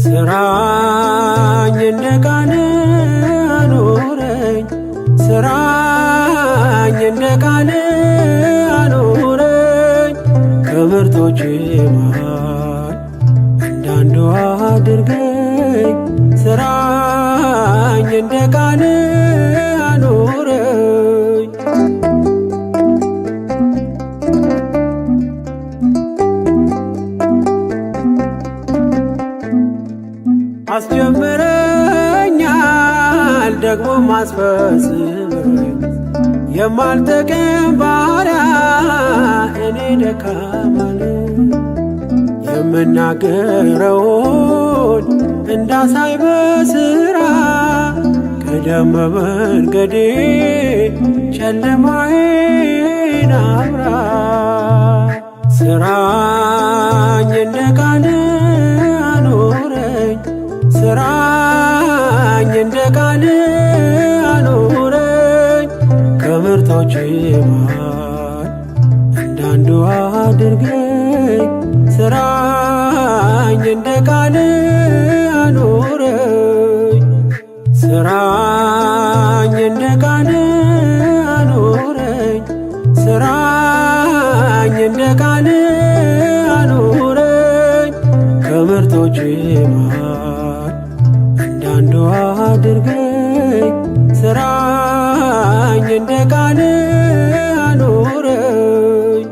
[SPEAKER 2] ስራኝ እንደ ቃል አኑረኝ ስራኝ እንደ ቃል አኑረኝ ከምርጦች መሃል እንዳንዱ አድርገኝ ስራኝ እንደ ቃል አኑረኝ አስጀምረኛል ደግሞ ማስፈጽመኝ የማልጠቅም ባሪያ እኔ ደካማ ነኝ የምናገረውን እንዳሳይ በስራ ቀደም መንገዴ ጨለማዬን አብራ ስራኝ እንደ ቃል አኑረኝ ስራኝ እንደ ቃል አኑረኝ ከምርጦች መሃል እንዳንዱ አድርገኝ ስራኝ እንደ ቃል አኑረኝ ስራኝ እንደ ቃል አኑረኝ ስራኝ እንደ ቃል አኑረኝ ከምርጦች መሃል እንዳንዱ አድርገኝ ስራኝ እንደ ቃል አኑረኝ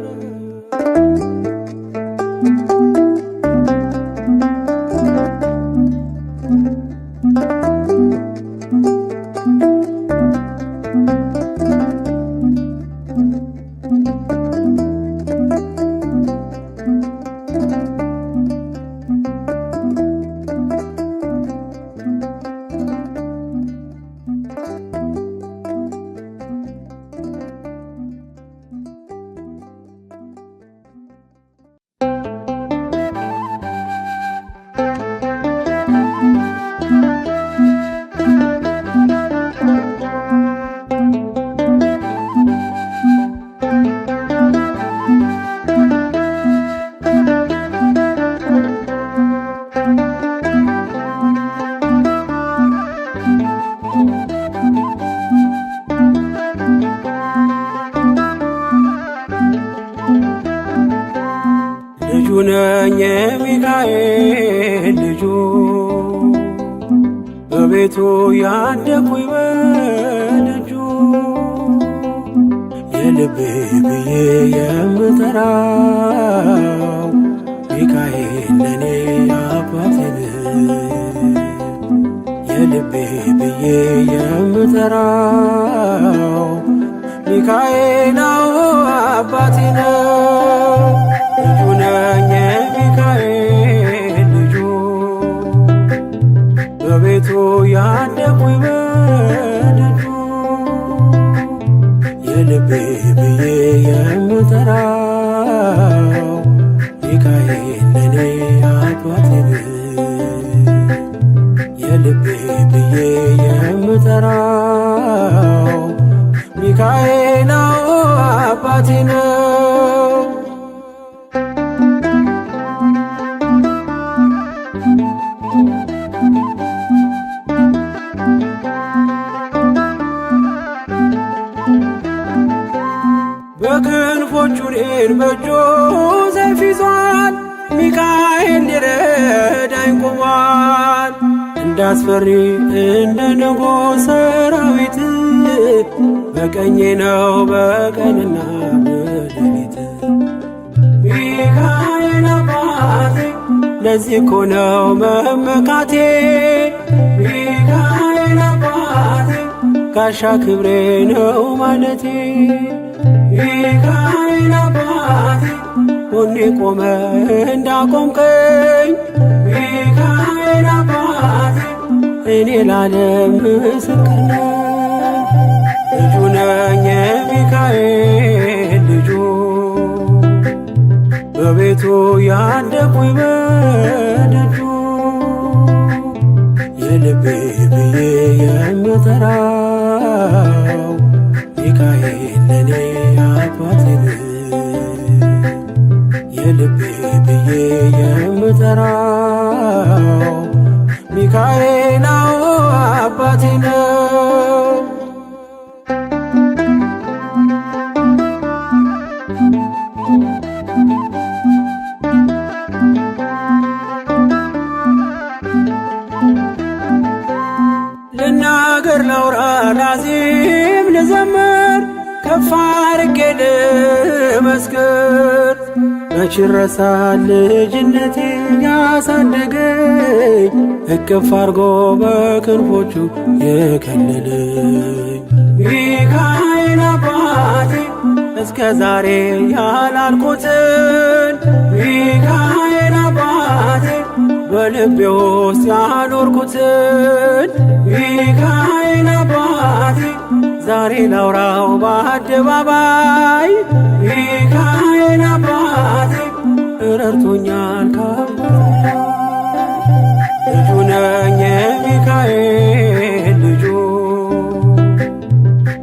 [SPEAKER 2] ልጁ ነኝ የሚካኤል ልጁ በቤቱ ያደኩኝ በደጁ የልቤ ብዬ የምጠራው ሚካኤል ለኔ አባቴ ነው። የልቤ ብዬ የምጠራው ሚካኤል አባቴ ነው። ልጁ ነኝ የሚካኤል ልጁ በቤቱ ያደኩኝ በደጁ የልቤ ብዬ የምጠራው ሚካኤል ለኔ አባቴ ነው። የልቤ ብዬ የምጠራው ሚካኤል አባቴ ነው። በክንፎቹ እኔን በእጁ ሰይፍ ይዟል ሚካኤል ሊረዳኝ ቆሟል። እንዳስፈሪ እንደ ንጉሥ ሰራዊት በቀኜ ነው በቀንና በሌሊት ሚካኤል አባቴ ለዚህ እኮ ነው መመካቴ ሚካኤል አባቴ ጋሻ ክብሬ ነው ማለቴ ሚካኤል አባቴ ጎኔ ቆመ እንዳቆምከኝ ሚካኤል አባቴ እኔ ላለም ምስክር ነኝ። ልጁ ነኝ የሚካኤል ልጁ በቤቱ ያደኩኝ በደጁ የልቤ ብዬ የምጠራው ሚካኤል ለኔ አባቴ ነው። የልቤ ብዬ የምጠራው ሚካኤል አባቴ ነው። ልናገር ላውራ ላዚም ልዘምር ከፍ አድርጌ ልመስክር። መች ይረሳል ልጅነቴን ያሳደገኝ እቅፍ አርጎ በክንፎቹ የከለለኝ ሚካኤል አባቴ እስከ ዛሬ ያላልኩትን ሚካኤል አባቴ በልቤ ውስጥ ያኖርኩትን ሚካኤል አባቴ ዛሬ ላውራው በአደባባይ ሚካኤል አባቴ ረድቶኛል ከአባቴ ልጁ ነኝ የሚካኤል ልጁ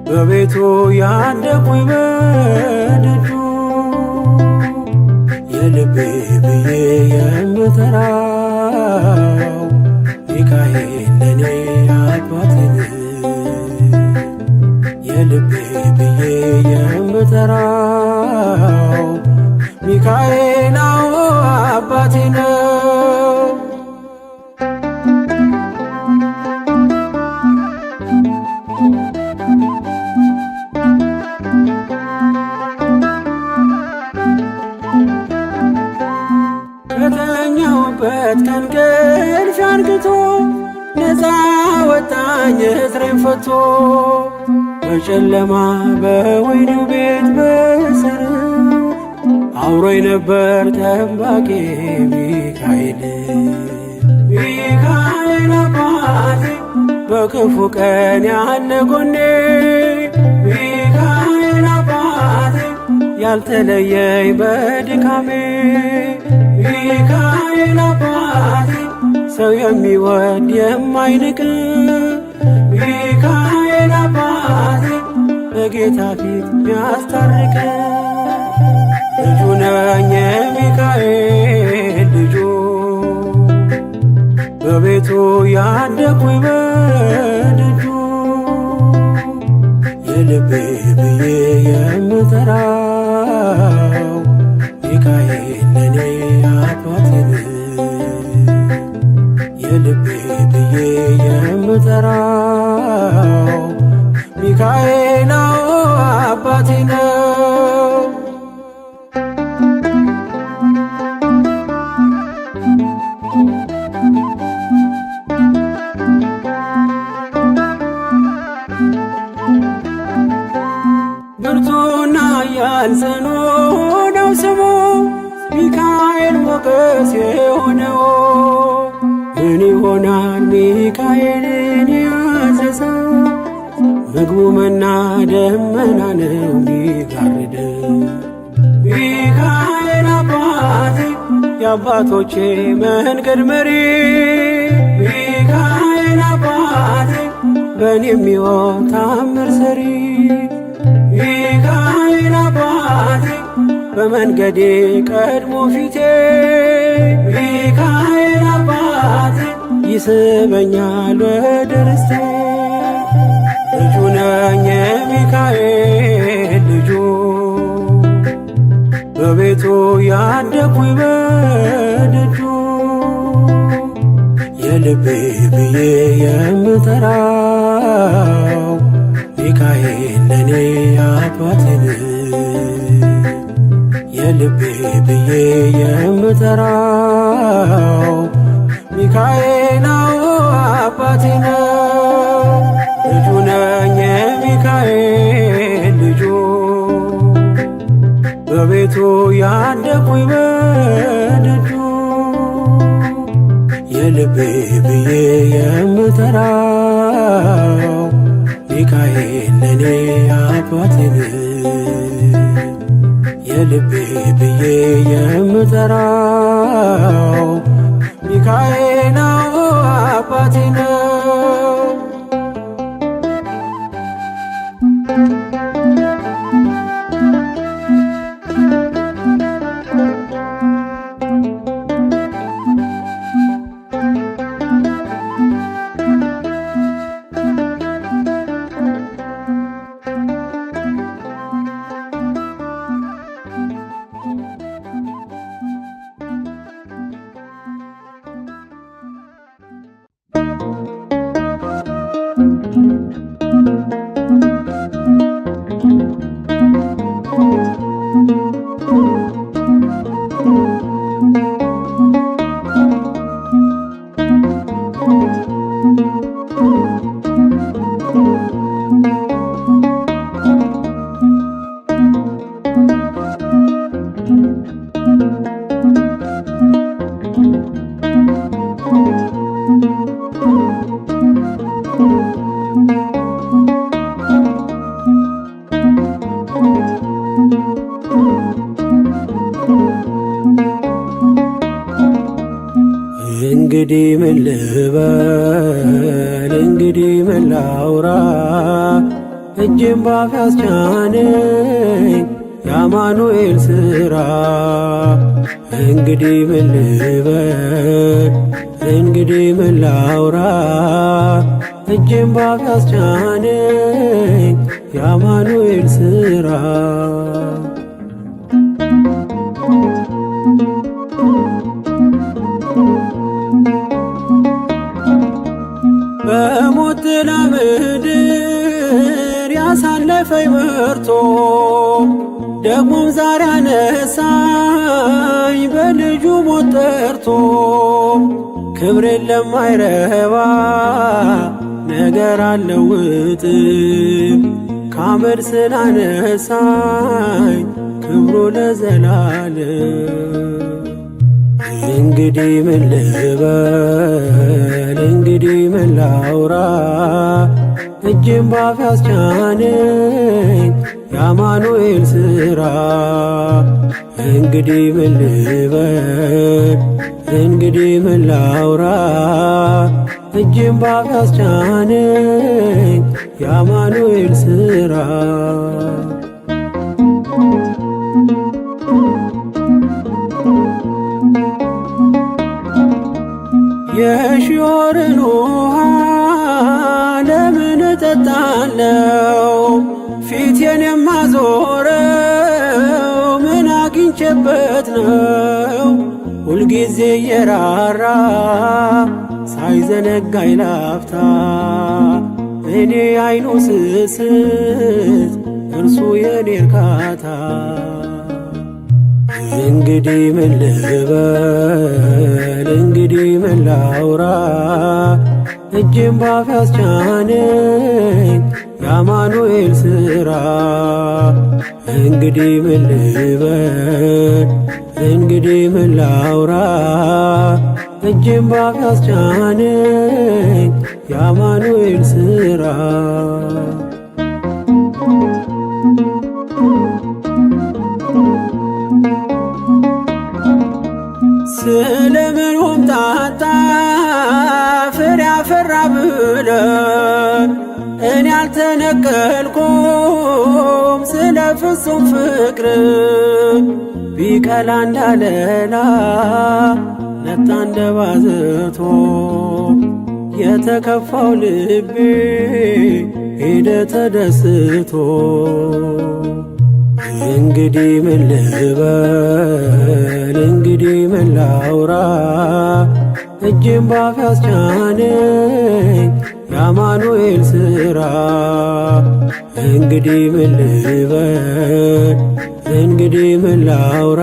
[SPEAKER 2] በቤቱ ያደኩኝ በደጁ የልቤ ብዬ የምጠራው ሚካኤል ለኔ አባቴ የልቤ ብዬ የምጠራው ሚካኤል አባቴ ነው። ከተኛሁበት ከእንቅልፍ አንቅቶ ነፃ ወጣኝ እስሬን ፈቶ በጨለማ በወህኒው ቤት በእስር አብሮኝ ነበር ጠባቂ ሚካኤል ሚካኤል አባቴ በክፉ ቀን ያለ ጎኔ ሚካኤል አባቴ ያልተለየኝ በድካሜ ሚካኤል አባቴ ሰው የሚወድ የማይንቅ ሚካኤል አባቴ በጌታ ፊት ሚያስታርቅ ልጁ ነኝ የሚካኤል ልጁ በቤቱ ያደኩኝ በደጁ የልቤ ብዬ የምጠራው ሚካኤል ለኔ አባቴ የልቤ ብዬ የምጠራው ሚካኤል አባቴ ነው። ብርቱና ኃያል ጽኑ ነው ስሙ ሚካኤል ሞገስ የሆነው ምን ይሆናል ሚካኤልን ያዘዘው ምግቡ መና ደመና ነው ሚጋርደው ሚካኤል አባቴ የአባቶቼ መንገድ መሪ ሚካኤል አባቴ በእኔ የሚሆን ታምር ሰሪ ሚካኤል አባቴ በመንገዴ ቀድሞ ፊቴ ሚካኤል አባቴ ይስበኛል ወደ ርስቴ ልጁ ነኝ የሚካኤል ልጁ በቤቱ ያደኩኝ በደጁ የልቤ ብዬ የምጠራው ሚካኤል ለኔ አባቴ የልቤ ብዬ የምጠራው ሚካኤል አባቴ ነው። ልጁ ነኝ የሚካኤል ልጁ በቤቱ ያደኩኝ በደጁ የልቤ ብዬ የምጠራው ሚካኤል ለኔ አባቴ የልቤ ብዬ የምጠራው ሚካኤል አባቴ ነው። እንግዲህ ምን ልበል እንግዲህ ምን ላውራ እጄን ባፍ ያስቻነኝ የአማኑኤል ሥራ። እንግዲህ ምን ልበል እንግዲህ ምን ላውራ እጄን ባፍ ያስቻነኝ የአማኑኤል ሥራ። በሞት ጥላ ምድር ያሳለፈኝ መርቶ ደግሞም ዛሬ አነሳኝ በልጁ ሞት ጠርቶ። ክብሬን ለማይረባ ነገር አልለውጥም ከአመድ ስላነሳኝ ክብሩ ለዘላለም። እንግዲህ ምን ልበል እንግዲህ ምን ላውራ እጄን ባፍ ያስቻነኝ የአማኑኤል ሥራ። እንግዲህ ምን ልበል እንግዲህ ምን ላውራ እጄን ባፍ ያስቻነኝ የአማኑኤል ሥራ። የሺዮርን ውሃ ለምን እጠጣለው? ፊቴን የማዞረው ምን አግኝቼበት ነው? ሁልጊዜ የራራ ሳይዘነጋኝ ላፍታ እኔ አይኑ ስስት እርሱ የኔ እርካታ። እንግዲህ ምን ልበል እንግዲህ ምን ላውራ እጄን ባፍ ያስቻነኝ የአማኑኤል ሥራ። እንግዲህ ምን ልበል እንግዲህ ምን ላውራ እጄን ባፍ ያስቻነኝ የአማኑኤል ሥራ። ስለምን ሆምጣጣ ፍሬ አፈራ ብለህ እኔ አልተነቀልኩም ስለ ፍጹም ፍቅር። ቢቀላ እንዳለላ ነጣ እንደ ባዘቶ የተከፋው ልቤ ሄደ ተደስቶ። እንግዲህ ምን ልበል እንግዲህ ምን ላውራ እጄን ባፍ ያስቻነኝ የአማኑኤል ሥራ። እንግዲህ ምን ልበል እንግዲህ ምን ላውራ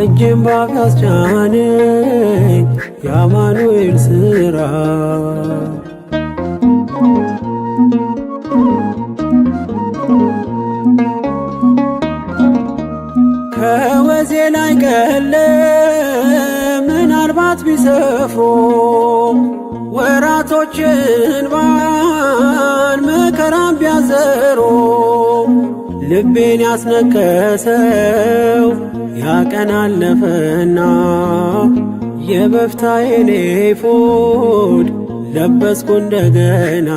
[SPEAKER 2] እጄን ባፍ ያስቻነኝ የአማኑኤል ሥራ። ከወዜ ላይ ቀለ ምናልባት ቢሰፍሩ ወራቶችን ባን መከራም ቢያዘሩ ልቤን ያስነከሰው ያቀን አለፈና የበፍታዬን ኤፉድ ለበስኩ እንደገና።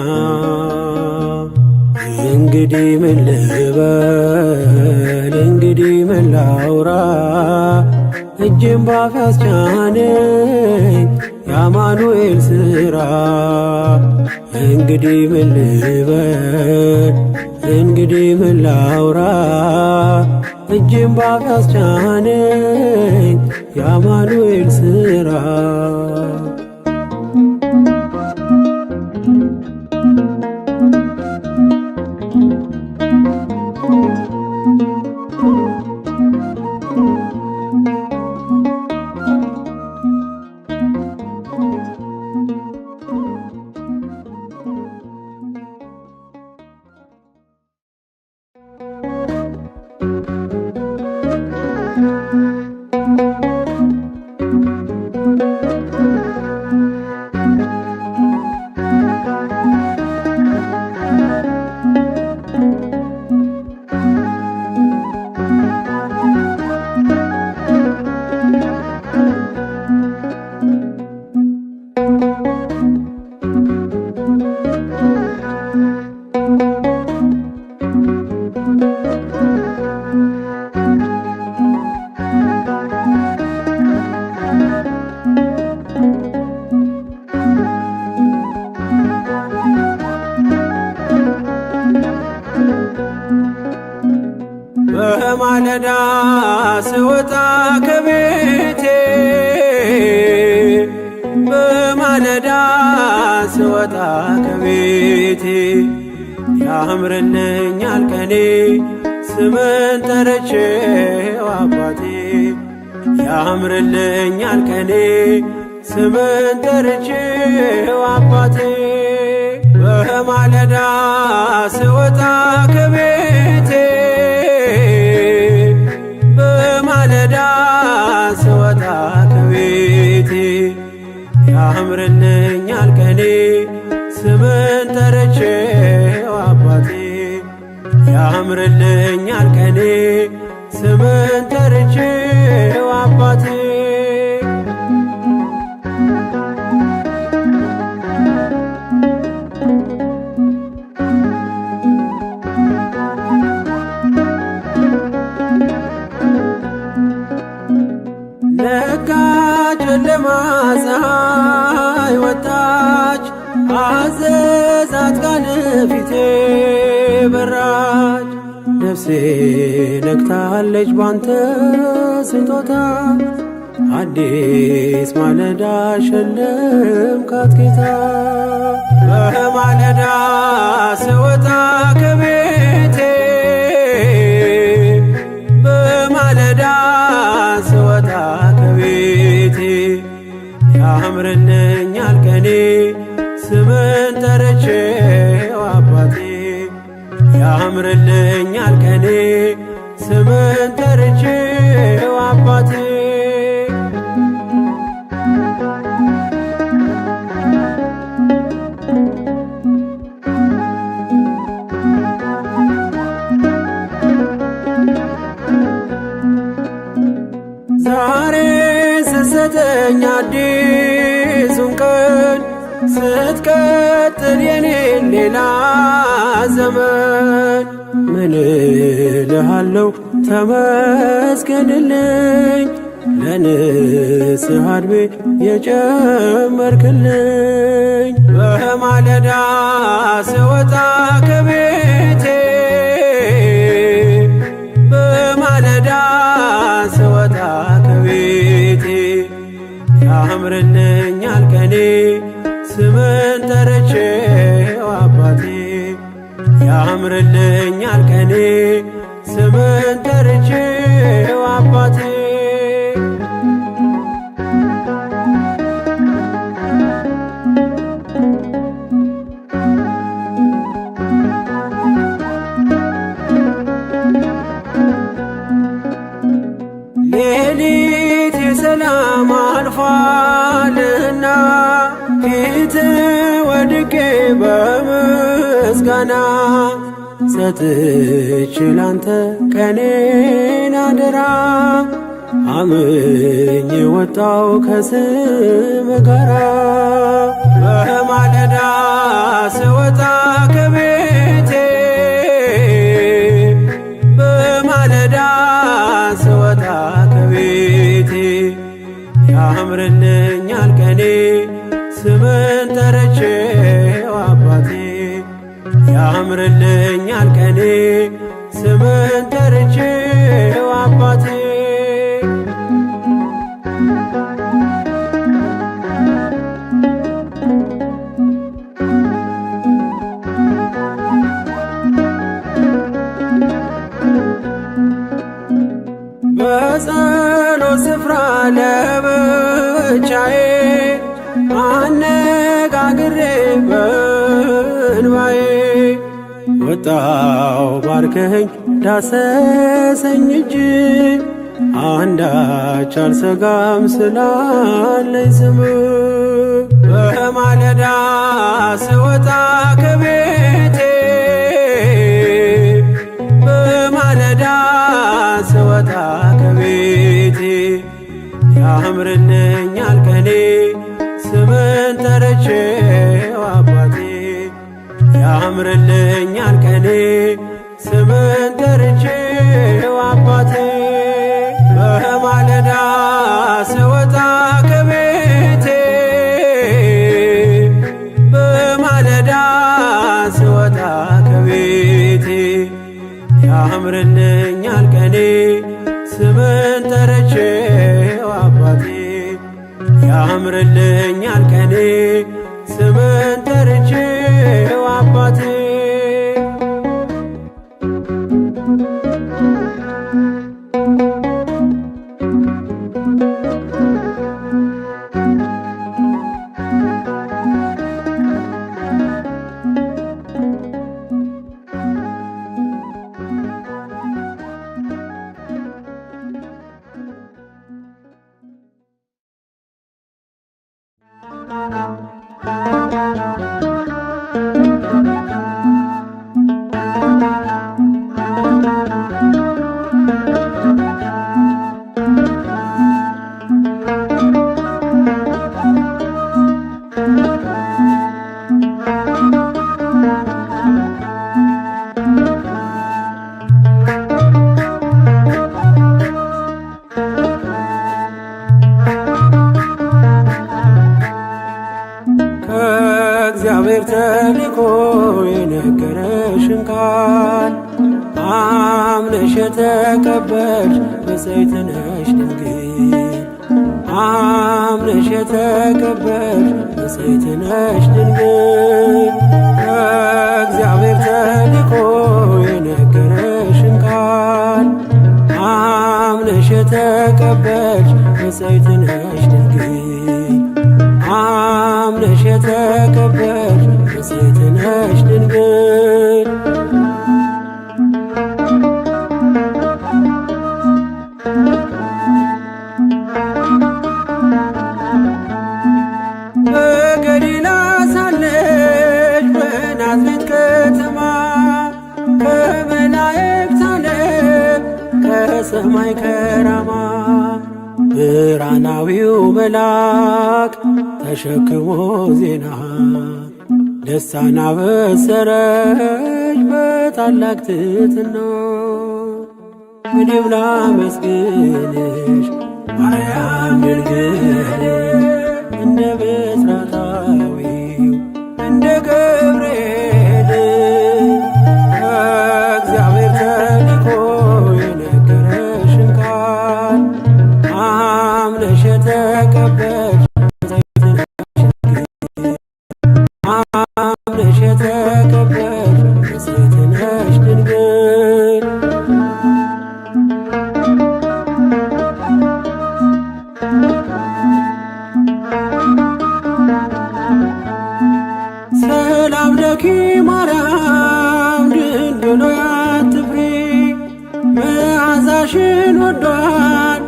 [SPEAKER 2] እንግዲህ ምን ልበል እንግዲህ ምን ላውራ እጄን ባፍ ያስቻነኝ የአማኑኤል ሥራ። እንግዲህ ምን ልበል እንግዲህ ምን ላውራ እጄን ባፍ ያስቻነኝ የአማኑኤል ሥራ። በማለዳ ስወጣ ከቤቴ በማለዳ ስወጣ ከቤቴ ያምርልኛል ቀኔ ስምን ጠርቼው አባቴ ያምርልኛል ቀኔ ስምን ጠርቼው አባቴ በማለዳ ስወጣ ከቤቴ በማለዳ ስወጣ ከቤቴ ያምርልኛል ቀኔ ስምን ጠርቼው አባቴ ያምርልኛል ቀኔ ስምን ጠርቼው አባቴ ነጋ ጨለማ ፀሐይ ወጣች አዘዛት ቀን ፊቴ በራች ነፍሴ ነግታለች ባንተ ስጦታ አዲስ ማለዳ ሸለምካት ጌታ በማለዳ ስወጣ ከቤቴ በማለዳ ስወጣ ከቤቴ ያምርልኛል ቀኔ ስምን ጠርቼው አባቴ ያምርልኛል ቀኔ ስምን ጠርቼው አባቴ ዛሬ ስትሰጠኝ አዲሱን ቀን ስትቀጥል የኔን ሌላ ዘመን ምን እልሃለሁ ተመስገንልኝ ለንስሐ ዕድሜ የጨመርክልኝ በማለዳ ስወጣ ከቤቴ በማለዳ ስወጣ ከቤቴ ያምርልኛል ቀኔ ስምን ጠርቼው አባቴ ያምርልኛል ቀኔ ስምን ጠርቼው አባቴ ሌሊት የሰላም አልፏልና ፊት ወድቄ በምስጋና ሰጥቼ ላንተ ቀኔን አደራ አምኜ ወጣው ከስም ጋራ በማለዳ ስወጣ ከቤቴ በማለዳ ስወጣ ከቤቴ ያምርልኛል ቀኔ ስምን ጠርቼው አባቴ ያምርልኛል ቀኔ ስምን ጠርቼው አባቴ በጸሎት ስፍራ ለብቻዬ አነጋግሬ በእንባዬ ወጣው ባርከኸኝ ዳሰሰኝ እጅ አንዳች አልሰጋም ስላለኝ ስም በማለዳ ስወጣ ከቤቴ በማለዳ ስወጣ ከቤቴ ያምርልኛል ቀኔ ስምን ጠርቼው አባቴ ያምርልኛል ቀኔ ስምን ጠርቼው አባቴ በማለዳ ስወጣ ከቤቴ በማለዳ ስወጣ ከቤቴ ያምርልኛል ቀኔ ቀኔ ስምን ጠርቼው አባቴ ያምርልኛል ቀኔ ስምን ጠርቼው አባቴ ከእግዚአብሔር ተልኮ የነገረሽን ቃል አምነሽ የተቀበልሽ ብፅዕት ነሽ ድንግል አምነሽ የተቀበልሽ ብፅዕት ነሽ ድንግል ከእግዚአብሔር ተልኮ የነገረሽን ቃል አምነሽ የተቀበልሽ ብፅዕት ነሽ ድንግል አምነሽ የተቀበልሽ ብፅዕት ነሽ ድንግል በገሊላ ሳለች በናዝሬት ከተማ ከመላእክት አለቅ ከሰማይ ከራማ ብርሃናዊው መልአክ ተሸክሞ ዜና ደስታን አበሰረች በታላቅ ትሕትና እኔም ላመስግንሽ ማርያም ድንግል እንደ ብስራታዊው እንደ ገብርኤል ከእግዚአብሔር ተልኮ የነገረሽን ቃል አምነሽ የተቀበልሽ አምነሽ የተቀበልሽ ብፅዕት ነሽ ድንግል ሰላም ለኪ ማርያም ድንግል ሆይ አትፍሪ መዓዛሽን ወዷል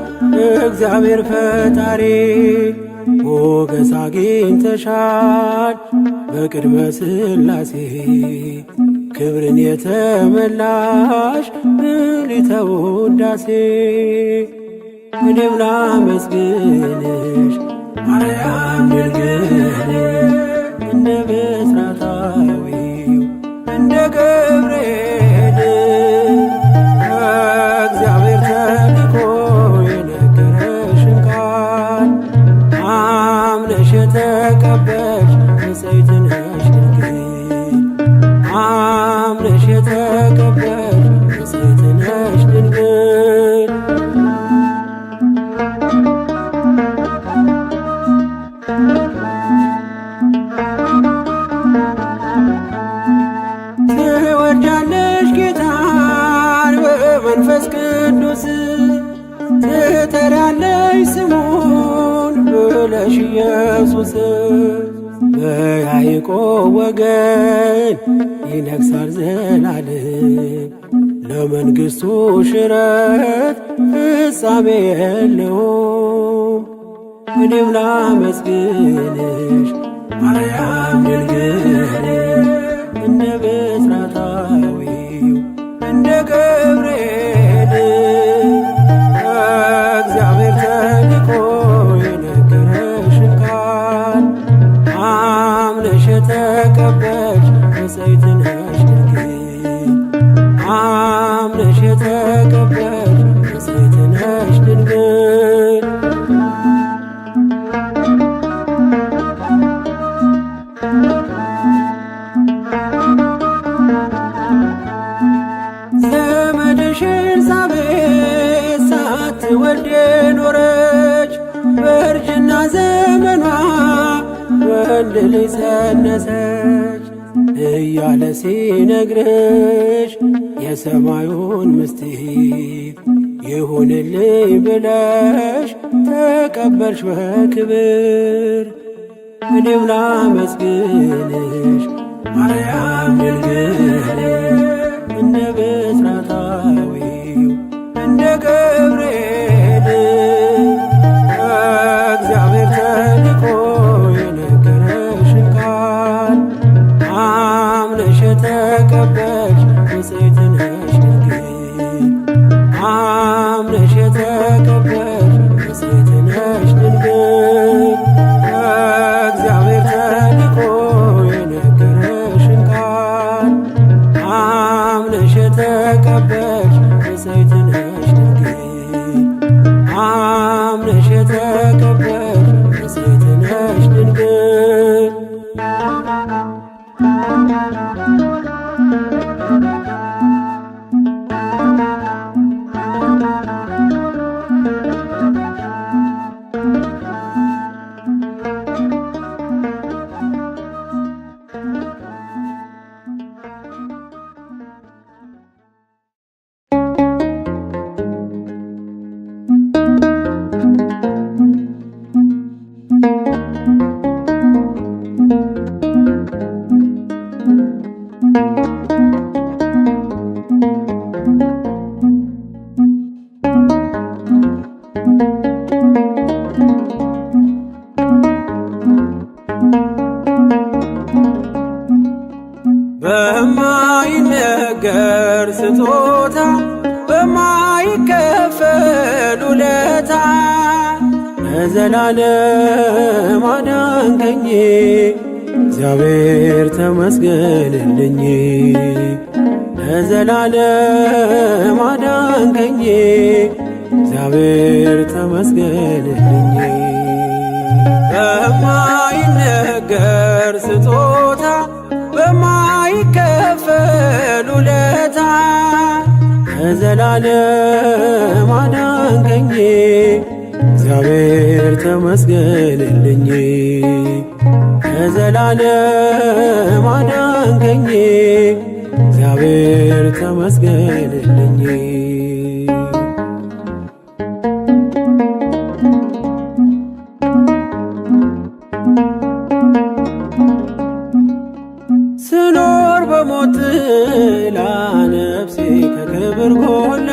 [SPEAKER 2] እግዚአብሔር ፈጣሪ ሞገስ አግኝተሻል በቅድመ ሥላሴ ክብርን የተመላሽ ምልዕተ ውዳሴ እኔም ላመስግንሽ ማርያም ድንግል እንደ ብስራታዊው እንደ ገብርኤል ከእግዚአብሔር ተልኮ የነገረሽን ቃል አምነሽ የተቀበልሽ ብፅዕት ነሽ ድንግል አምነሽ የተቀበልሽ ብፅዕት ነሽ ድንግል ትወልጃለሽ ጌታን በመንፈስ ቅዱስ ትጠሪያለሽ ስሙን ብለሽ ኢየሱስ በያዕቆብ ወገን ይነግሣል ዘላለም ለመንግሥቱ ሽረት ፍጻሜ የለውም እኔም ላመስግንሽ ማርያም ድንግል እንደ ብስራታዊው እንደ ገብርኤል ከእግዚአብሔር ተልኮ የነገረሽን ቃል አምነሽ የተቀበልሽ ብፅዕት ነሽ ድንግል አምነሽ የተቀበልሽ ብፅዕት ነሽ ድንግል ዘመድሽ ኤልሳቤጥ ልጅ ጸነሰች እያለ ሲነግርሽ የሰማዩን ምስጢር ይሁንልኝ ብለሽ ተቀበልሽ በክብር። እኔም ላመስግንሽ ማርያም ድንግል እንደ ብስራታዊው እንደ ገብርኤል እግዚአብሔር ተልኮ የነገረሽን ቃል አምነሽ የተቀበልሽ ንጽሕት ነሽ ድንግል አምነሽ የተቀበልሽ ንጽሕት ነሽ ድንግል እግዚአብሔር ተልኮ የነገረሽን ቃል አምነሽ የተቀበልሽ ንጽሕት ነሽ ድንግል አምነሽ የተቀበልሽ ንጽሕት ነሽ ድንግል። በማይነገር ስጦታ በማይከፈል ውለታ ለዘላለም አዳንከኝ እግዚአብሔር ተመስገንልኝ። ለዘላለም አዳንከኝ እግዚአብሔር ተመስገንልኝ። በማይነገር ስጦታ በማይከፈል ውለታ ለዘላለም አዳንከኝ እግዚአብሔር ተመስገንልኝ። ለዘላለም አዳንከኝ እግዚአብሔር ተመስገንልኝ። ስኖር በሞት ጥላ ነፍሴ ከክብር ጎላ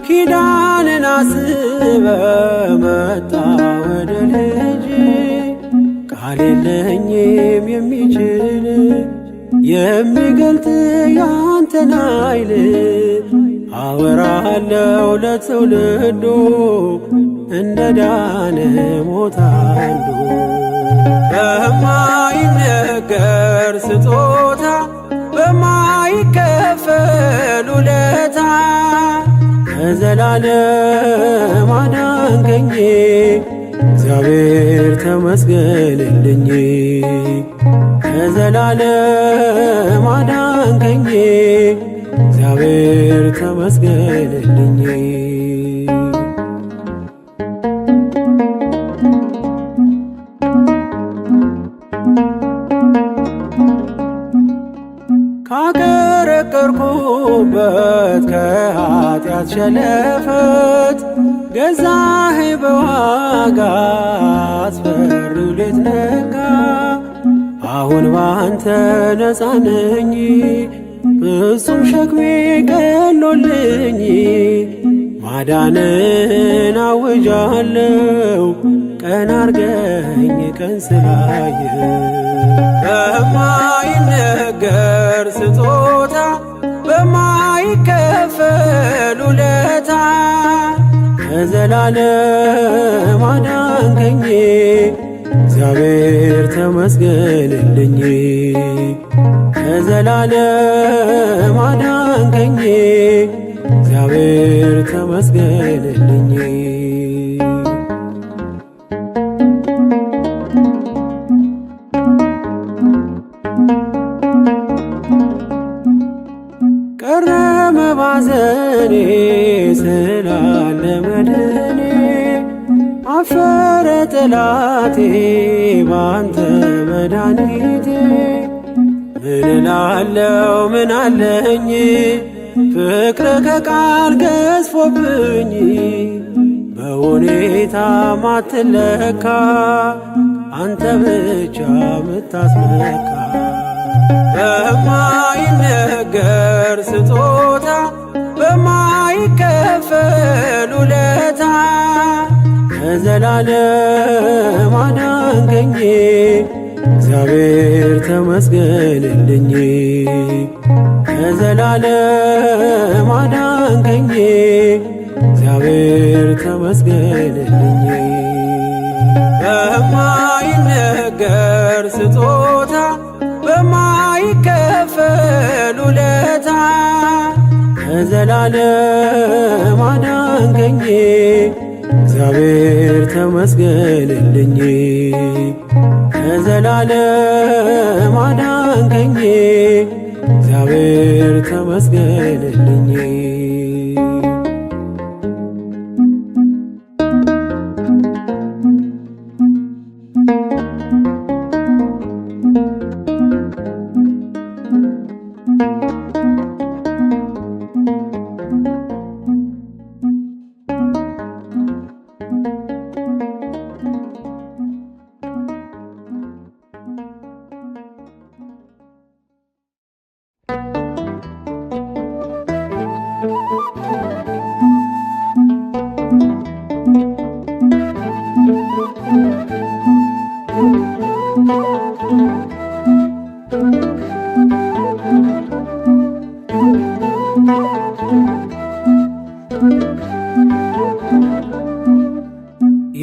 [SPEAKER 2] ኪዳንን አስበ መጣ ወደ ልጅ ቃል የለኝም የሚችል የሚገልጥ ያንተን ኃይል አወራለው ለትውልዱ እንደ ዳነ ሞት አንዱ በማይነገር ስጦታ በማይከፈል ውለታ ለዘላለም አዳንከኝ እግዚአብሔር ተመስገንልኝ። ለዘላለም አዳንከኝ እግዚአብሔር ተመስገንልኝ። ካቀረቀርኩበት ከኃጢአት ሸለፈት ገዛህ በዋጋ አስፈሪው ሌት ነጋ። አሁን ባንተ ነፃ ነኝ ፍጹም ሸክሜ ቀሎልኝ ማዳንን አውጃለው ቀን አርገኝ ቀን ስላየህ በማይነገር ስጦታ በማይከፈል ውለታ ለዘላለም አዳንከኝ እግዚአብሔር ተመስገንልኝ። ለዘላለም አዳንከኝ እግዚአብሔር ተመስገንልኝ። ቀረ መባዘኔ ስላለ መድኔ አፈረ ጠላቴ ባንተ መድኃኒቴ። ምን እላለሁ ምን አለኝ ፍቅር ከቃል ገዝፎብኝ በሁኔታ ማትለካ አንተ ብቻ ምታስመካ። በማይነገር ስጦታ በማይከፈል ውለታ ከዘላለም አዳንከኝ እግዚአብሔር ተመስገንልኝ። ከዘላለም አዳንከኝ እግዚአብሔር ተመስገንልኝ። በማይነገር ስጦታ በማይከፈል ውለታ ከዘላለም አዳንከኝ እግዚአብሔር ተመስገንልኝ። ከዘላለም አዳንከኝ እግዚአብሔር ተመስገንልኝ።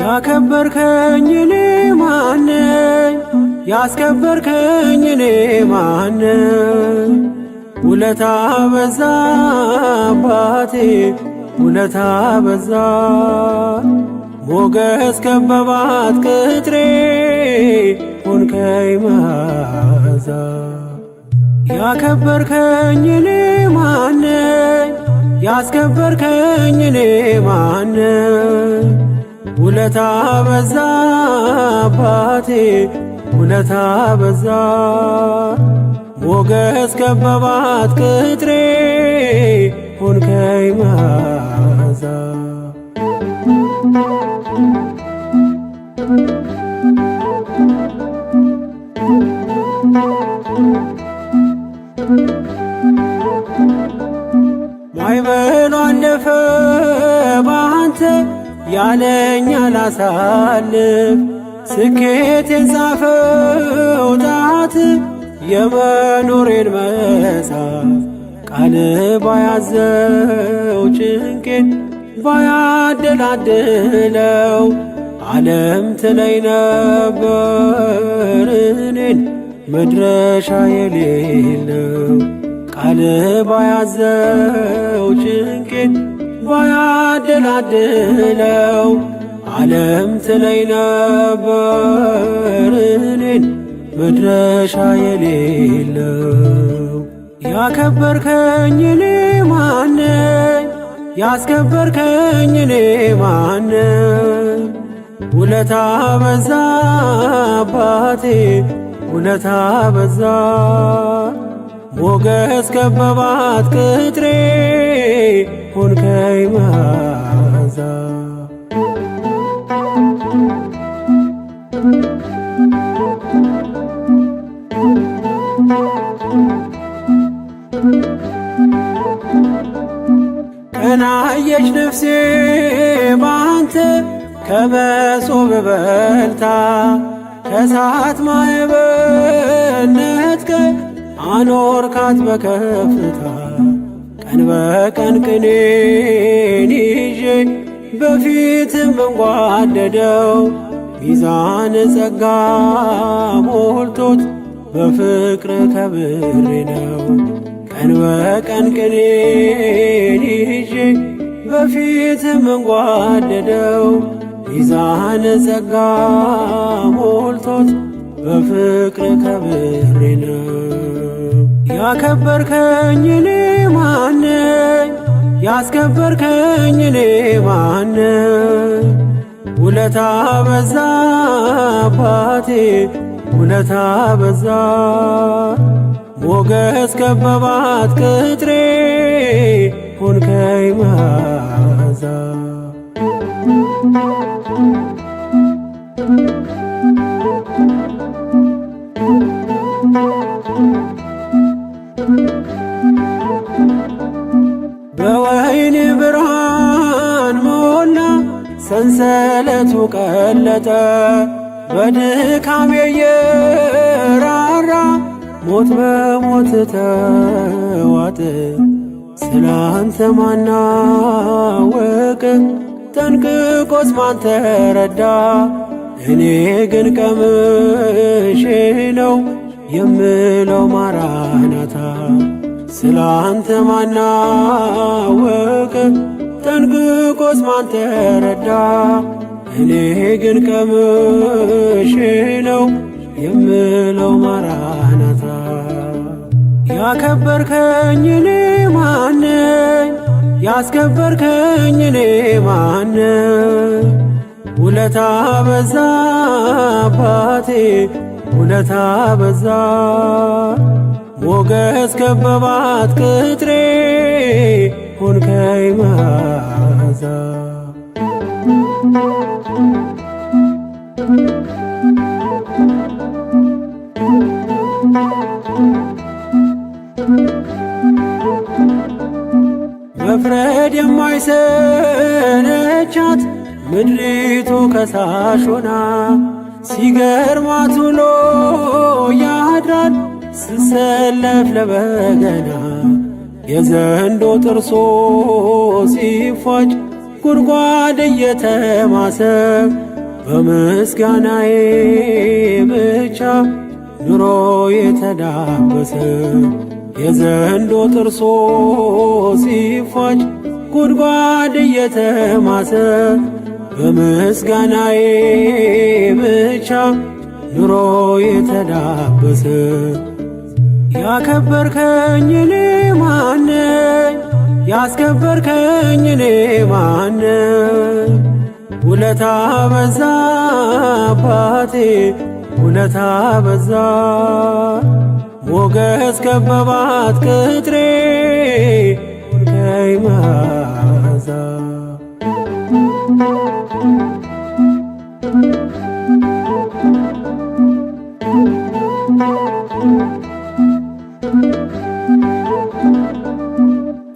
[SPEAKER 2] ያከበርከኝ እኔ ማነኝ? ያስከበርከኝ እኔ ማነኝ? ውለታ በዛ አባቴ ውለታ በዛ። ሞገስ ከበባት ቅጥሬ ሆንከኝ መዓዛ። ያከበርከኝ እኔ ማነኝ? ያስከበርከኝ እኔ ማነኝ? ውለታ በዛ አባቴ ውለታ በዛ። ሞገስ ከበባት ቅጥሬ ሆንከኝ መዓዛ። ማዕበሉ አለፈ ባንተ ያለኝ አላሳልፍ። ስኬቴን ጻፈው ጣት የመኖሬን መጽሐፍ። ቃል ባያዘው ጭንቄን ባያደላድለው ዓለም ትለይ ነበር እኔን መድረሻ የሌለው። ቃል ባያዘው ጭንቄን ባያደላድለው ዓለም ትለይ ነበር እኔን መድረሻ የሌለው። ያከበርከኝ እኔ ማነኝ? ያስከበርከኝ እኔ ማነኝ? ውለታ በዛ አባቴ ውለታ በዛ። ሞገስ ከበባት ቅጥሬ ሆንከኝ መዓዛ። ቀናየች ነፍሴ ባንተ ከመሶብ በልታ። ከእሳት ማዕበል ነጥቀህ አኖርካት በከፍታ። ቀን በቀን ቅኔን ይዤ በፊትም እንጓደደው። ሚዛን ጸጋ ሞልቶት በፍቅር ከብሬ ነው። ቀን በቀን ቅኔን ይዤ በፊትም እንጓደደው። ሚዛን ጸጋ ሞልቶት በፍቅር ከብሬ ነው። ያከበርከኝ እኔ ማነኝ? ያስከበርከኝ እኔ ማነኝ? ውለታ በዛ አባቴ ውለታ በዛ ሞገስ ከበባት ቅጥሬ ሆንከኝ መዓዛ በወይን ብርሃን ሞላ ሰንሰለቱ ቀለጠ በድካሜ የራራ ሞት በሞት ተዋጠ ስላንተ ማናወቅ ጠንቅቆስ ማን ተረዳ እኔ ግን ቀምሼ ነው የምለው ማራናታ ስላንተ ማናወቅ ጠንቅቆስ ማን ተረዳ እኔ ግን ቀምሼ ነው የምለው ማራናታ ያከበርከኝ እኔ ማነኝ ያስከበርከኝ እኔ ማነኝ ውለታ በዛ አባቴ ውለታ በዛ ሞገስ ከበባት ቅጥሬ ሆንከኝ መዓዛ መፍረድ የማይሰለቻት ምድሪቱ ከሳሽ ሆና ሲገርማት ውሎ ያድራል ስሰለፍ ለበገና የዘንዶ ጥርሶ ሲፏጭ ጉድጓድ እየተማሰ በምስጋናዬ ብቻ ኑሮ የተዳበሰ የዘንዶ ጥርሶ ሲፏጭ ጉድጓድ እየተማሰ በምስጋናዬ ብቻ ኑሮ የተዳበሰ ያከበርከኝ እኔ ማነኝ ያስከበርከኝ እኔ ማነኝ ውለታ በዛ አባቴ ውለታ በዛ ሞገስ ከበባት ቅጥሬ ሆንከኝ መዓዛ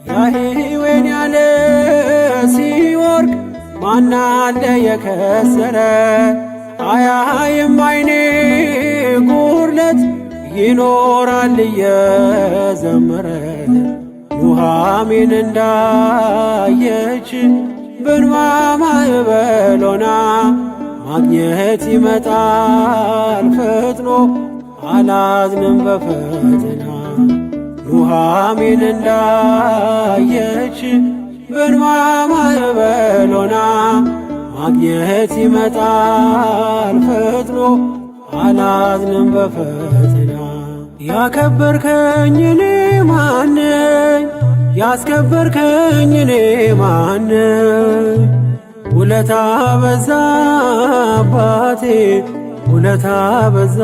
[SPEAKER 2] ያህዌን ያለ ሲወርቅ ማናለ የከሰረ አያይም አይኔ ጉድለት ይኖራል እየዘመረ ኑሃሚን እንዳየች በእንባ ማዕበል ሆና ማግኘት ይመጣል ፈጥኖ አላዝንም በፈተና ኑሃሚን እንዳየች በእንባ ማዕበል ሆና ማግኘት ይመጣል ፈጥኖ አላዝንም በፈተና ያከበርከኝ እኔ ማነኝ ያስከበርከኝ እኔ ማነኝ ውለታ በዛ አባቴ ውለታ በዛ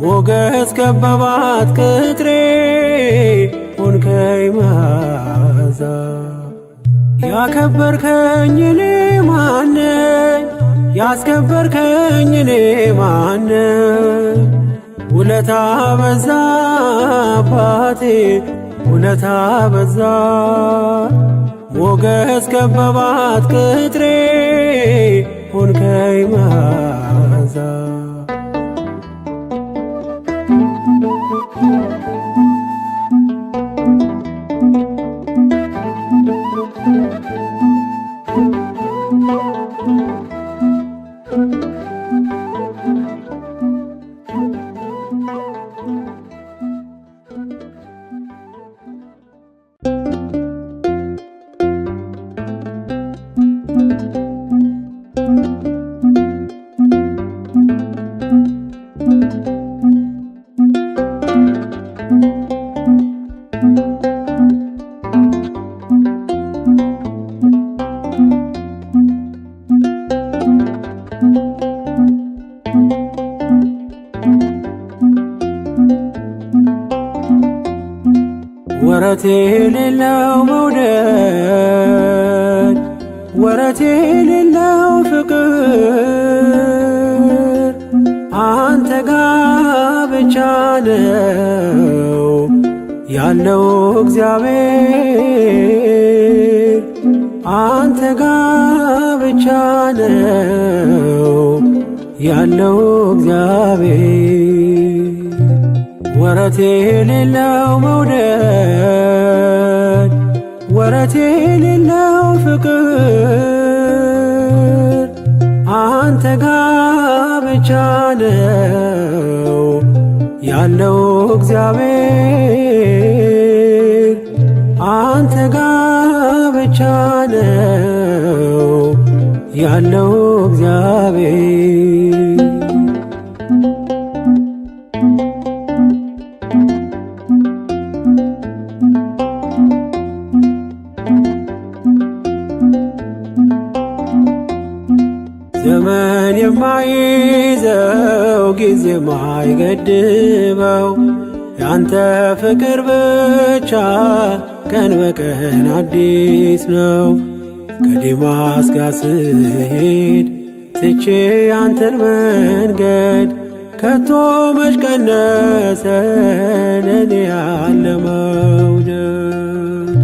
[SPEAKER 2] ሞገስ ከበባት ቅጥሬ ሆንከኝ መዓዛ ያከበርከኝ እኔ ማነኝ ያስከበርከኝ እኔ ማነኝ ውለታ በዛ አባቴ ውለታ በዛ ሞገስ ከበባት ቅጥሬ ሆንከኝ መዓዛ ወረት የሌለው መውደድ ወረት የሌለው ፍቅር አንተ ጋ ብቻ ነው ያለው እግዚአብሔር አንተ ጋ ብቻ ነው ያለው እግዚአብሔር ወረት የሌለው መውደድ ወረት የሌለው ፍቅር አንተ ጋ ብቻ ነው ያለው እግዚአብሔር አንተ ጋ ብቻ ነው ያለው እግዚአብሔር ዘመን የማይዘው ጊዜ የማይገድበው ያንተ ፍቅር ብቻ ቀን በቀን አዲስ ነው። ከዴማስ ጋር ስሄድ ትቼ ያንተን መንገድ ከቶ መች ቀነሰ ለኔ ያለ መውደድ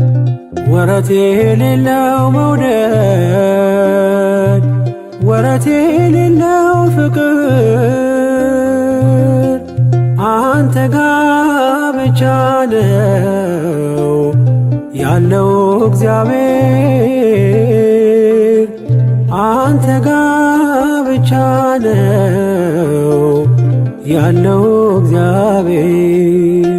[SPEAKER 2] ወረት የሌለው መውደድ ወረት የሌለው ፍቅር አንተ ጋ ብቻ ነው ያለው እግዚአብሔር አንተ ጋ ብቻ ነው ያለው እግዚአብሔር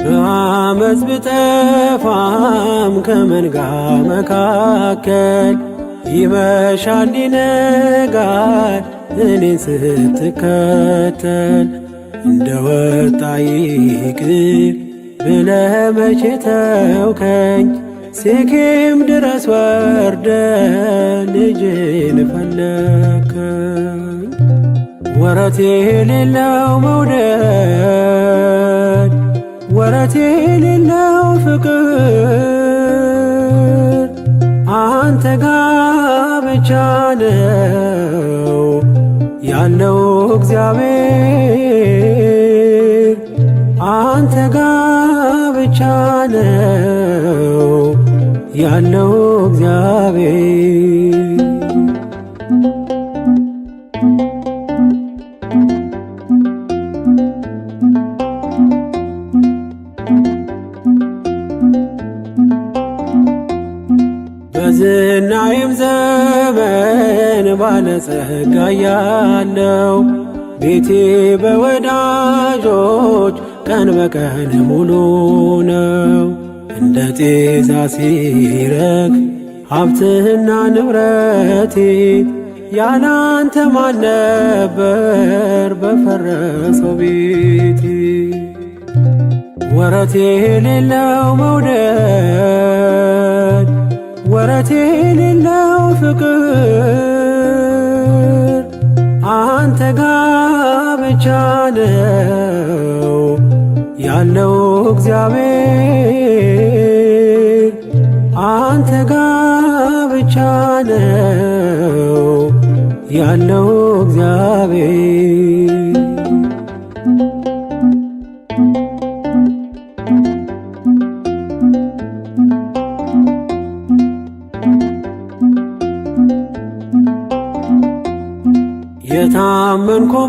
[SPEAKER 2] በአመፅ ብጠፋም ከመንጋ መካከል ይመሻል ይነጋል እኔን ስትከተል እንደ ወጣ ይቅር ብለህ መቼ ተውከኝ ሴኬም ድረስ ወርደ ልጅን ፈለከኝ ወረት የሌለው መውደድ ወረት የሌለው ፍቅር አንተ ጋ ብቻ ነው ያለው እግዚአብሔር አንተ ጋ ብቻ ነው ያለው እግዚአብሔር በዝናዬም ዘመን ባለጸጋ ያለው ቤቴ በወዳጆች ቀን በቀን ሙሉ ነው። እንደ ጤዛ ሲረግፍ ሀብትህና ንብረቴ ያላንተ ማን ነበር በፈረሰው ቤቴ ወረት የሌለው መውደድ ወረት የሌለው ፍቅር አንተ ጋ ብቻ ነው ያለው እግዚአብሔር አንተ ጋ ብቻ ነው ያለው እግዚአብሔር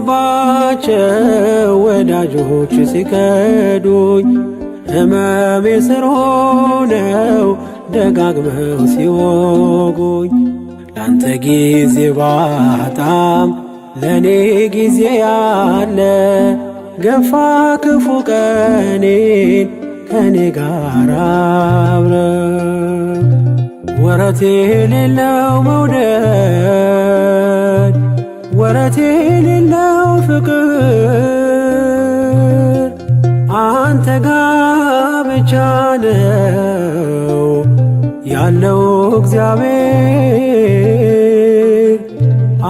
[SPEAKER 2] የታመንኩባቸው ወዳጆች ሲከዱኝ ሕመሜ ስር ሆነው ደጋግመው ሲወጉኝ ላንተ ጊዜ ባጣም ለኔ ጊዜ ያለ ገፋ ክፉ ቀኔን ከኔ ጋር አብረ ወረት የሌለው መውደድ ወረት የሌለው ፍቅር አንተ ጋ ብቻ ነው ያለው እግዚአብሔር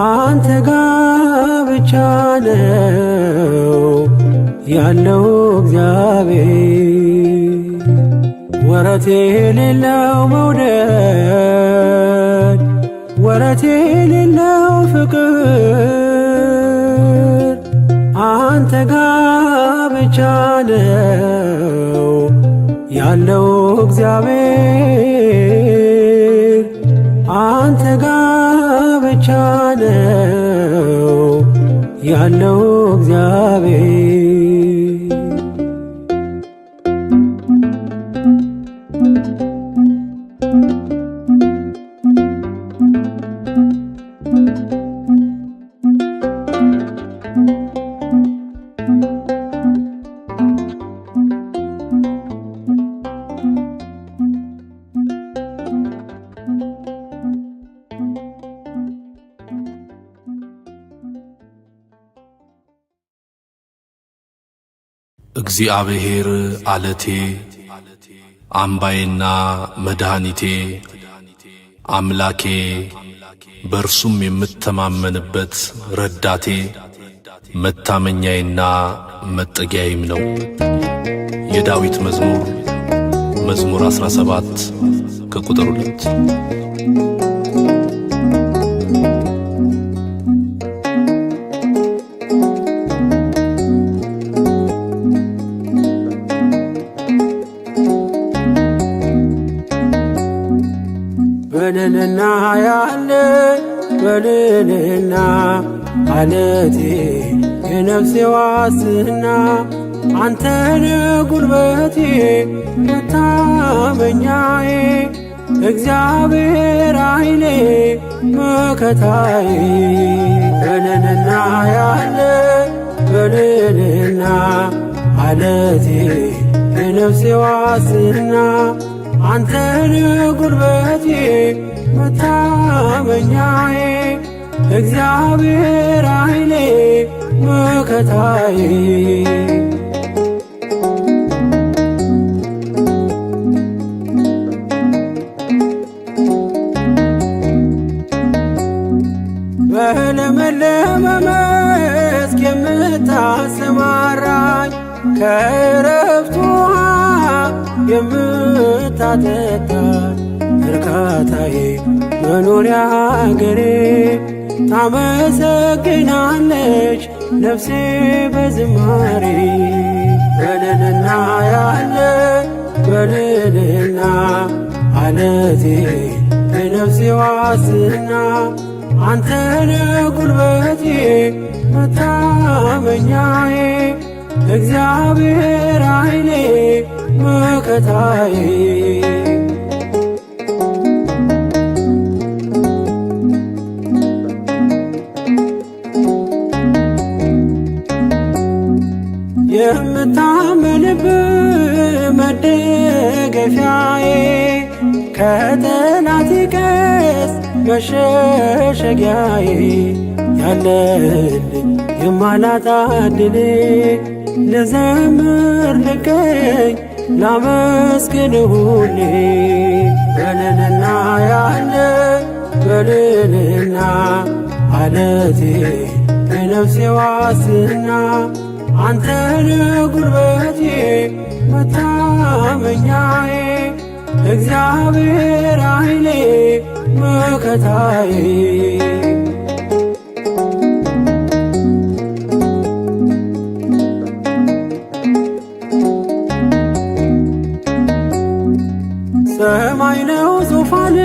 [SPEAKER 2] አንተ ጋ ብቻ ነው ያለው እግዚአብሔር። ወረት የሌለው መውደድ ወረት የሌለው ፍቅር አንተ ጋ ብቻ ነው ያለው እግዚአብሔር። አንተ ጋ ብቻ ነው ያለው እግዚአብሔር።
[SPEAKER 1] እግዚአብሔር አለቴ አምባዬና መድኃኒቴ አምላኬ በእርሱም የምተማመንበት ረዳቴ መታመኛዬና መጠጊያዬም ነው። የዳዊት መዝሙር 17 ከቁጥር 2።
[SPEAKER 2] በልልና ያለ በልልና አለቴ የነፍሴ ዋስትና አንተነ ጉልበቴ መታመኛዬ እግዚአብሔር ኃይሌ መከታዬ። በልልና ያለ በልልና አለቴ የነፍሴ ዋስትና አንተነ ጉልበቴ መታመኛዬ እግዚአብሔር ኃይሌ መከታዬ። በለመለመ መስክ የምታሰማራኝ ከዕረፍት ውኃ የምታጠጣኝ እርካታዬ መኖሪያ አገሬ ታመሰግናለች ነፍሴ በዝማሬ። በልልና ያለ በልልና አለቴ የነፍሴ ዋስትና አንተነ ጉልበቴ መታመኛዬ እግዚአብሔር ኃይሌ መከታዬ። የምታመንብህ መደገፊያዬ ከጠላቴ ቀስት መሸሸጊያዬ ያለልኝ የማላጣ ዕድሌ ልዘምር ልገኝ ላመስግን ሁሌ። በልልና ያለ በልልና አለቴ የነፍሴ ዋስትና አንተነ ጉልበቴ መታመኛዬ እግዚአብሔር ኃይሌ መከታዬ። ሰማይ ነው ዙፋን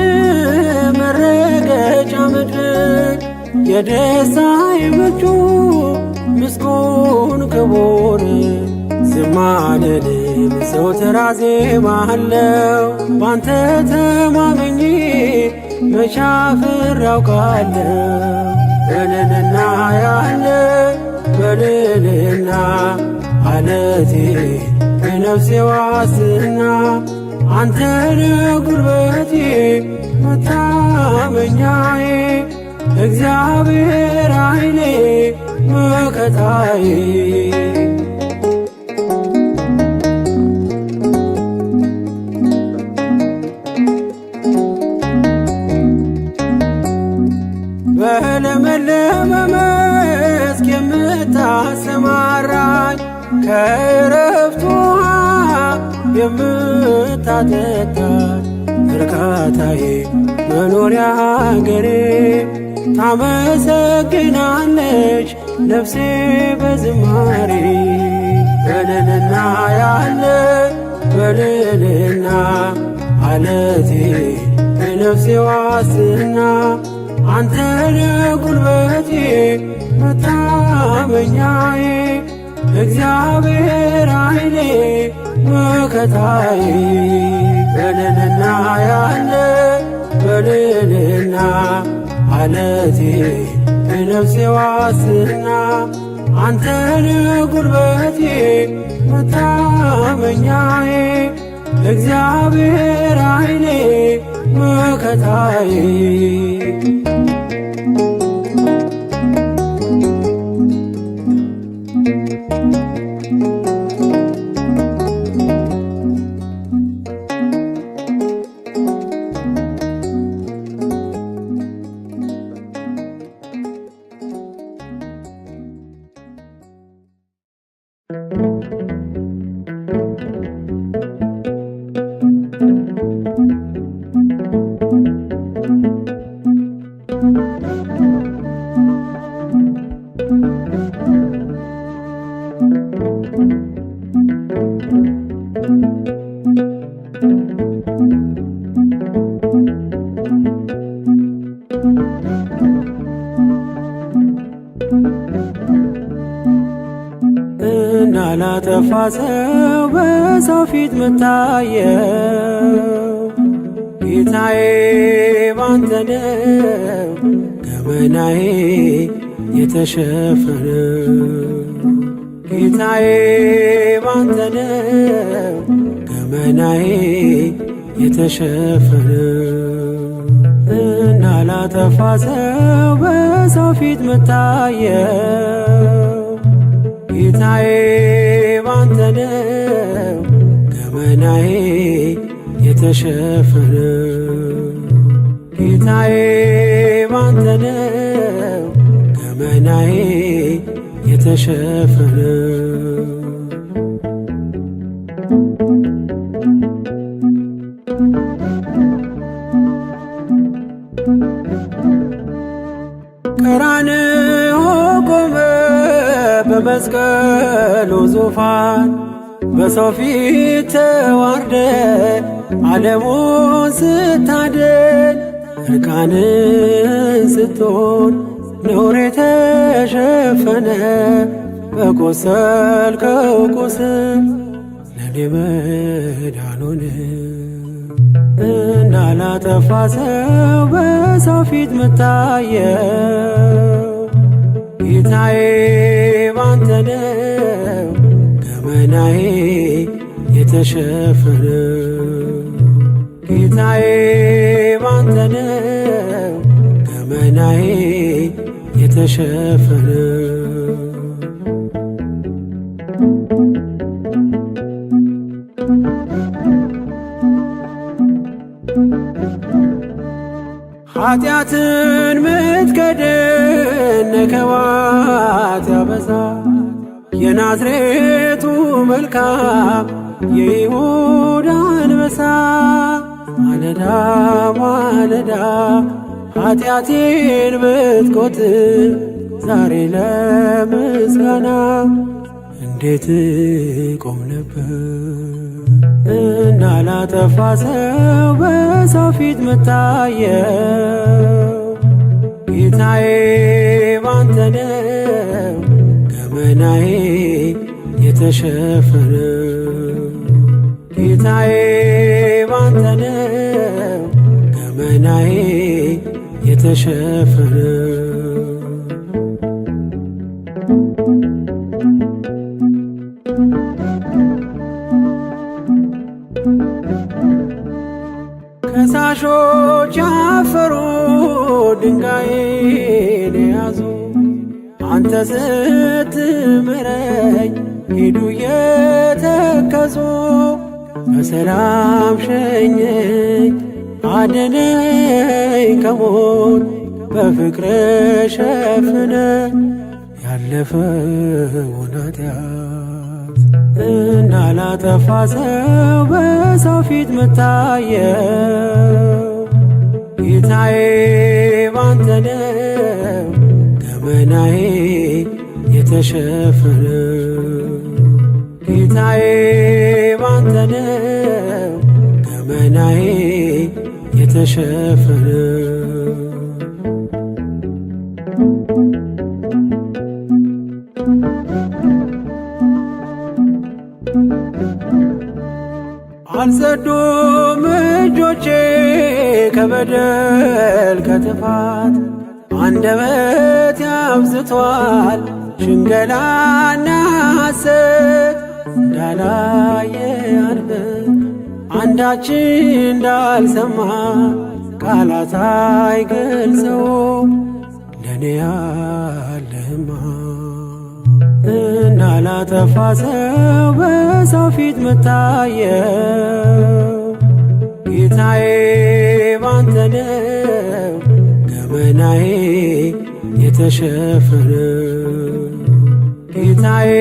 [SPEAKER 2] መረገጫ ምድር የደስታዬ ምንጩ ምስጉን ክቡር። ዝም አልልም ዘወትር አዜማለሁ ባንተ ተማምኜ መቼ አፍሬ አውቃለሁ። በልልና ያለ በልልና አለቴ የነፍሴ ዋስትና አንተነ ጉልበቴ መታመኛዬ እግዚአብሔር ኃይሌ መከታዬ። የምታጠጣኝ እርካታዬ መኖሪያ አገሬ ታመሰግናለች ነፍሴ በዝማሬ በልልና ያለ በልልና አለቴ የነፍሴ ዋስትና አንተነ ጉልበቴ መታመኛዬ እግዚአብሔር ኃይሌ መከታዬ በልልና ያለ በልልና አለቴ የነፍሴ ዋስትና አንተነ ጉልበቴ መታመኛዬ እግዚአብሔር ኃይሌ መከታዬ እንዳላጠፋ ሰው በሰው ፊት ምታየው ጌታዬ ባንተ ነው ገመናዬ የተሸፈነው ጌታዬ ባንተ ነው ገመናዬ የተሸፈነው እንዳላጠፋ ሰው በሰው ፊት ምታየው ጌታዬ ባንተ ነው ገመናዬ የተሸፈነው ጌታዬ ባንተ ነው ገመናዬ የተሸፈነው ቀራንዮ ቆመ በመስቀሉ ዙፋን በሰው ፊት ተዋርደ ዓለሙን ስታድን እርቃንን ስትሆን ነውር የተሸፈነ በቆሰልከው ቁስል ለኔ መዳን ሆነ እንዳላጠፋ ሰው በሰው ፊት ምታየው ጌታዬ ባንተ ነው ገመናዬ የተሸፈነው ጌታዬ ባንተ ነው ገመናዬ የተሸፈነው ኃጢአትን ምትከድን ነከዋት ያበዛ የናዝሬቱ መልካም የይሁዳ አንበሳ ማለዳ ማለዳ ኃጢአቴን ብትቆጥር ዛሬ ለምስጋና እንዴት ቆም ነበር እንዳላጠፋ ሰው በሰው ፊት ምታየው ጌታዬ ባንተ ነው ገመናዬ የተሸፈነው ጌታዬ ባንተ ነው ገመናዬ የተሸፈነው ከሳሾች ያፈሩ ድንጋይን ያዙ አንተ ስትምረኝ ሄዱ የተከዙ በሰላም ሸኘኝ አድነኝ ከሞት በፍቅር ሸፍነ ያለፈውን ኃጢአት እንዳላጠፋ ሰው በሰው ፊት ምታየው ጌታዬ ባንተ ነው ገመናዬ የተሸፈነው ጌታዬ ባንተ ነው ገመናዬ የተሸፈነው አልጸዱም እጆቼ ከበደል ከጥፋት አንደበት ያብዝቷል ሽንገላና ሐሰት እንዳላየ አንብብ አንዳች እንዳልሰማ ቃላት አይገልጸውም ለኔ ያለህማ እንዳላጠፋ ሰው በሰው ፊት ምታየው ጌታዬ ባንተ ነው ገመናዬ የተሸፈነው ጌታዬ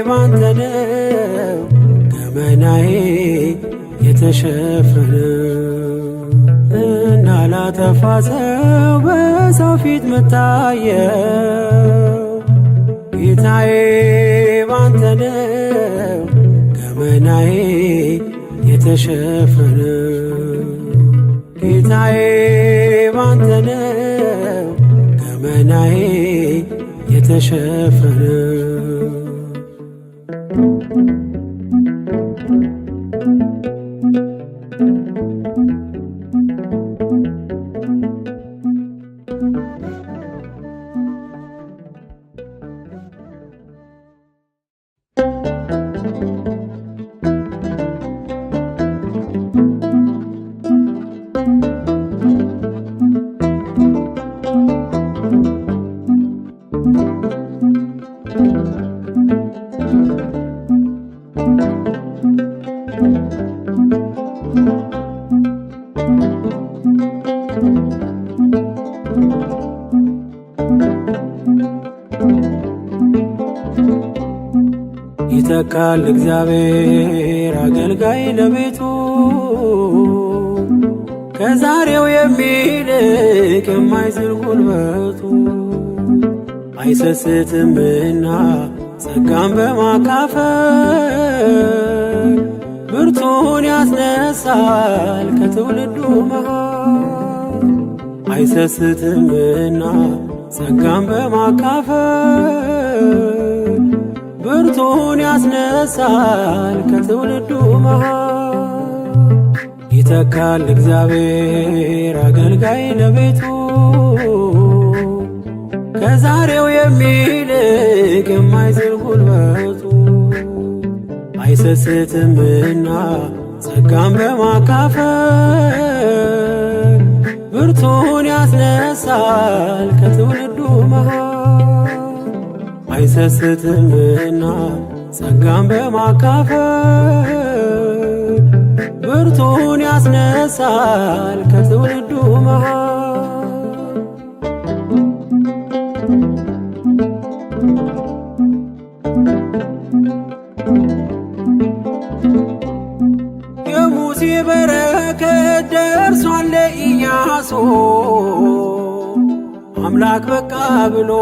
[SPEAKER 2] ባንተ ነው ገመናዬ የተሸፈነው እንዳላጠፋ ሰው በሰው ፊት ምታየው ጌታዬ ባንተ ነው ገመናዬ የተሸፈነው ጌታዬ ባንተ ነው ገመናዬ የተሸፈነው ይተካል እግዚአብሔር አገልጋይ ለቤቱ ከዛሬው የሚልቅ የማይዝል ጉልበቱ አይሰስትምና ጸጋን በማካፈል ብርቱን ያስነሳል ከትውልዱ መሃል አይሰስትምና ጸጋን በማካፈል ብርቱን ያስነሳል ከትውልዱ መሃል ይተካል እግዚአብሔር አገልጋይ ለቤቱ ከዛሬው የሚልቅ የማይዝል ጉልበቱ አይሰስትምና ጸጋን በማካፈል ብርቱን ያስነሳል ከትውልዱ መሃል አይሰስትምና ጸጋን በማካፈል ብርቱን ያስነሳል ከትውልዱ መሃል የሙሴ በረከት ደርሷል ለኢያሱ አምላክ በቃ ብሎ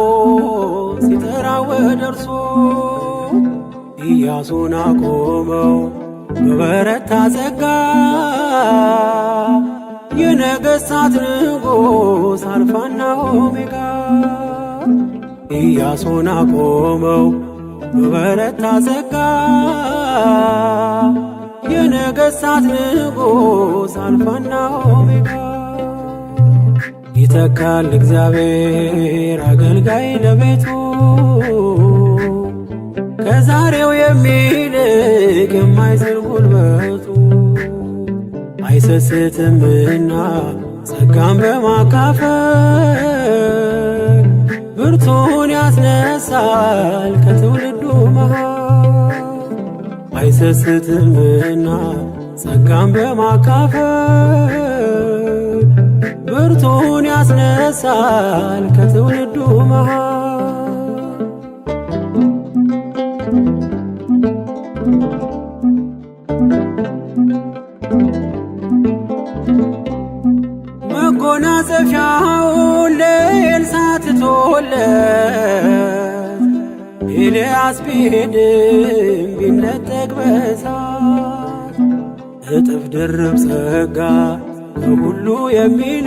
[SPEAKER 2] ሲጠራው ወደ እርሱ ኢያሱን አቆመው በበረታ ጸጋ የነገሥታት ንጉሥ አልፋና ኦሜጋ ኢያሱን አቆመው በበረታ ጸጋ የነገሥታት ንጉሥ አልፋና ኦሜጋ ይተካል እግዚአብሔር አገልጋይ ለቤቱ ከዛሬው የሚልቅ የማይዝል ጉልበቱ አይሰስትምና ጸጋን በማካፈል ብርቱን ያስነሳል ከትውልዱ መሃል አይሰስትምና ጸጋን በማካፈል ብርቱን ያስነሳል ከትውልዱ መሃል መጎናጸፊያውን ለኤልሳዕ ትቶለት ኤልያስ ቢሄድም ቢነጠቅ በእሳት እጥፍ ድርብ ጸጋ ከሁሉ የሚልቅ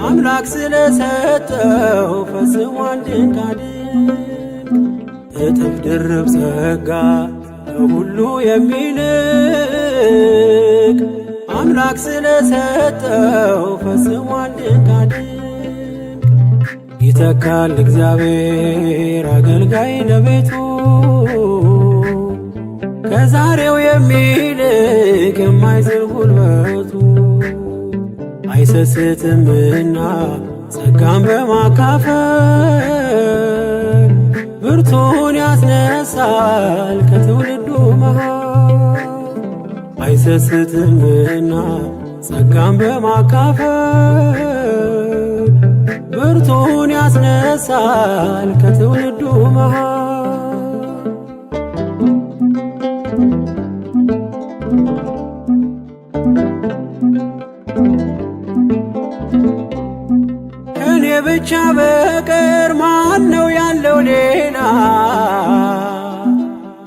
[SPEAKER 2] አምላክ ስለሰጠው ፈጽሟል ድንቃድንቅ። እጥፍ ድርብ ጸጋ ከሁሉ የሚልቅ አምላክ ስለሰጠው ፈጽሟል ድንቃድንቅ። ይተካል እግዚአብሔር አገልጋይ ለቤቱ ከዛሬው የሚልቅ የማይዝል ጉልበቱ። አይሰስትምና ጸጋን በማካፈል ብርቱን ያስነሳል ከትውልዱ መሃል። አይሰስትምና ጸጋን በማካፈል ብርቱን ያስነሳል ከትውልዱ መሃል። ከኔ ብቻ በቀር ማን ነው ያለው ሌላ?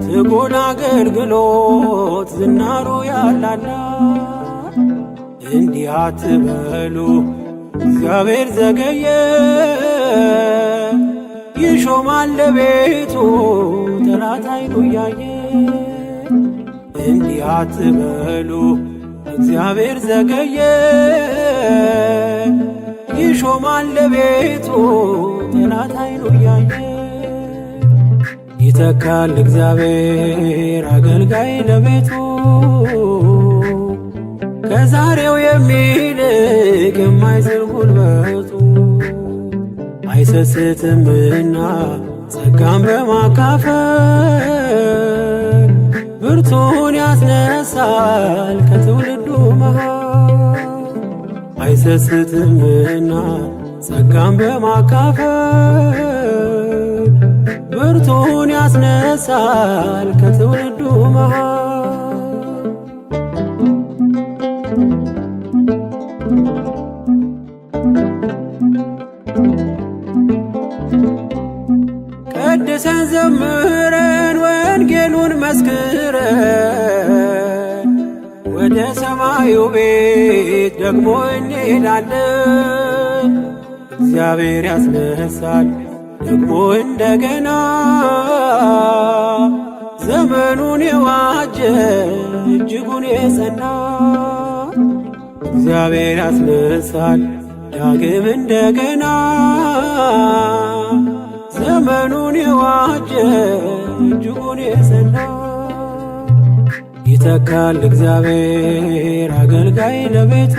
[SPEAKER 2] ትጉን አገልግሎት ዝናሩ ያላላ። እንዲህ አትበሉ እግዚአብሔር ዘገየ፣ ይሾማል ለቤቱ ጠላት ዓይኑ እያየ። እንዲህ አትበሉ እግዚአብሔር ዘገየ፣ ይሾማል ለቤቱ ጠላት ዓይኑ እያየ። ይተካል እግዚአብሔር አገልጋይ ለቤቱ ከዛሬው የሚልቅ የማይዝል ጉልበቱ። አይሰስትምና ጸጋን በማካፈል ብርቱን ያስነሳል ከትውልዱ መሃል። አይሰስትምና ጸጋን በማካፈል ብርቱን ያስነሳል ከትውልዱ መሃል። ቀድሰን ዘምረን ወንጌሉን መስክረን ወደ ሰማዩ ቤት ደግሞ እንሄዳለን። እግዚአብሔር ያስነሳል ደግሞ እንደገና ዘመኑን የዋጀ እጅጉን የጸና። እግዚአብሔር ያስነሳል ዳግም እንደገና ዘመኑን የዋጀ እጅጉን የጸና። ይተካል እግዚአብሔር አገልጋይ ለቤቱ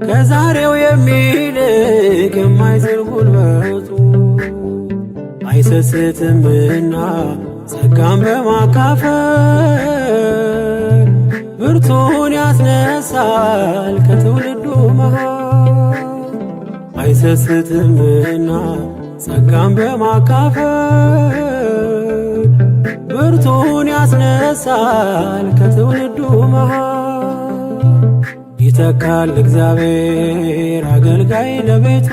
[SPEAKER 2] ከዛሬው የሚልቅ የማይዝል ጉልበቱ። አይሰስትምና ጸጋን በማካፈል ብርቱን ያስነሳል ከትውልዱ መሃል። አይሰስትምና ጸጋን በማካፈል ብርቱን ያስነሳል ከትውልዱ መሃል። ይተካል እግዚአብሔር አገልጋይ ለቤቱ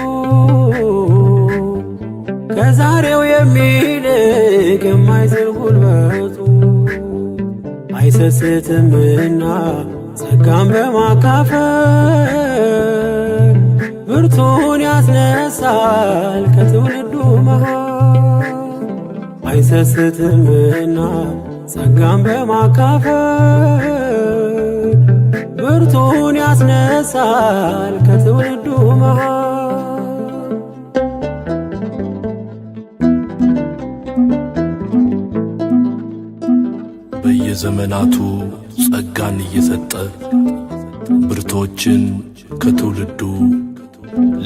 [SPEAKER 2] ከዛሬው የሚልቅ የማይዝል ጉልበቱ። አይሰስትምና ጸጋን በማካፈል ብርቱን ያስነሳል ከትውልዱ መሃል። አይሰስትምና ጸጋን በማካፈል ብርቱን ያስነሳል ከትውልዱ መሃል።
[SPEAKER 1] በየዘመናቱ ጸጋን እየሰጠ ብርቶችን ከትውልዱ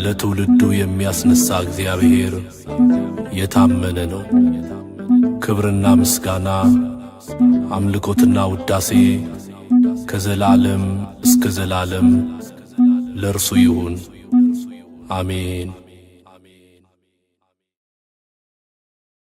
[SPEAKER 1] ለትውልዱ የሚያስነሳ እግዚአብሔር የታመነ ነው። ክብርና ምስጋና አምልኮትና ውዳሴ ከዘላለም እስከ ዘላለም ለእርሱ ይሁን፣ አሜን።